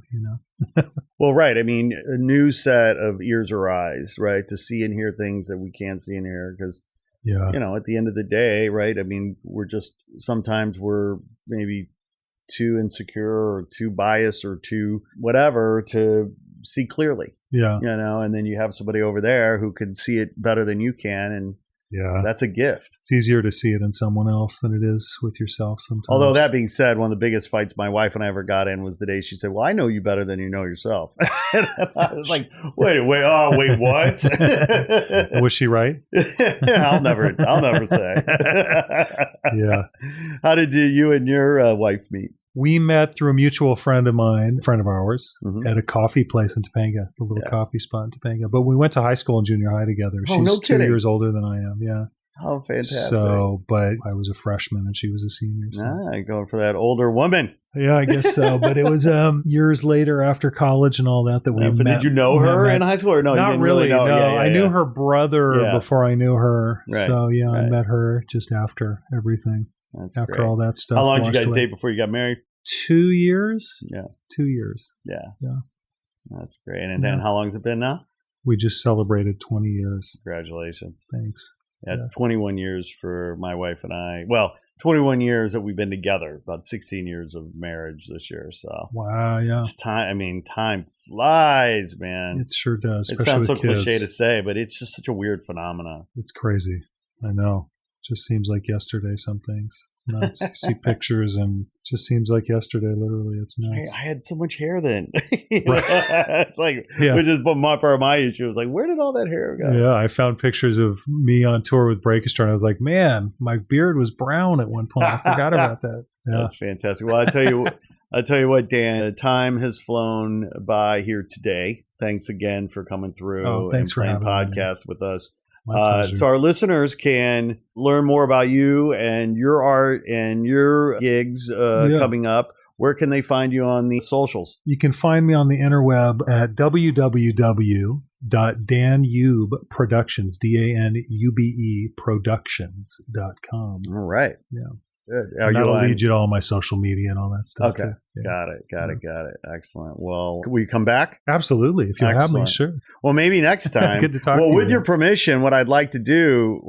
Well, right. I mean, a new set of ears or eyes, right? To see and hear things that we can't see and hear because, at the end of the day, right? I mean, sometimes we're maybe too insecure or too biased or too whatever to see clearly. Yeah. And then you have somebody over there who can see it better than you can. And that's a gift. It's easier to see it in someone else than it is with yourself sometimes. Although that being said, one of the biggest fights my wife and I ever got in was the day she said, well, I know you better than you know yourself. And I was like, wait, what? Was she right? I'll never say. Yeah. How did you and your wife meet? We met through a mutual friend of ours, at a coffee place in Topanga, a little coffee spot in Topanga. But we went to high school and junior high together. She's 2 years older than I am. Yeah. Oh, fantastic. So, but I was a freshman and she was a senior. So. Going for that older woman. Yeah, I guess so. But it was years later after college and all that we met. Did you know her in high school or no? Not really. No, I knew her brother before I knew her. Right. So, I met her just after everything. That's after great. All that stuff. How long did you guys date before you got married? 2 years. Yeah. 2 years. Yeah. That's great. And then how long has it been now? We just celebrated 20 years. Congratulations. Thanks. That's 21 years for my wife and I. Well, 21 years that we've been together, about 16 years of marriage this year. So wow, yeah. It's time. I mean, time flies, man. It sure does. It sounds so cliche to say, but it's just such a weird phenomenon. It's crazy. I know. Just seems like yesterday, some things. It's nuts. You see pictures and just seems like yesterday, literally. It's nuts. I had so much hair then. It's like, which is part of my issue. It's like, where did all that hair go? Yeah, I found pictures of me on tour with Breakistar, and I was like, man, my beard was brown at one point. I forgot about that. Yeah. That's fantastic. Well, I tell you what, Dan, time has flown by here today. Thanks again for coming through and playing podcasts with us. So our listeners can learn more about you and your art and your gigs coming up. Where can they find you on the socials? You can find me on the interweb at www.danube.productions, DANUBE productions.com. All right. Yeah. Good. That'll lead you to all my social media and all that stuff. Okay. Too. Yeah. Got it. Excellent. Well, will you come back? Absolutely. If you have me, sure. Well, maybe next time. Good to talk to you. Well, with your permission, what I'd like to do,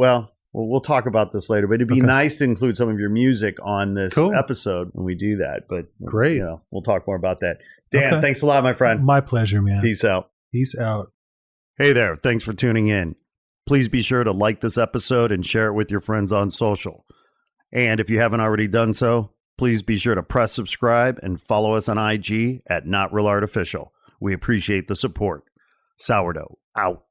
we'll talk about this later, but it'd be nice to include some of your music on this episode when we do that. But great. We'll talk more about that. Dan, thanks a lot, my friend. My pleasure, man. Peace out. Peace out. Hey there. Thanks for tuning in. Please be sure to like this episode and share it with your friends on social. And if you haven't already done so, please be sure to press subscribe and follow us on IG at Not Real Art Official. We appreciate the support. Sourdough, out.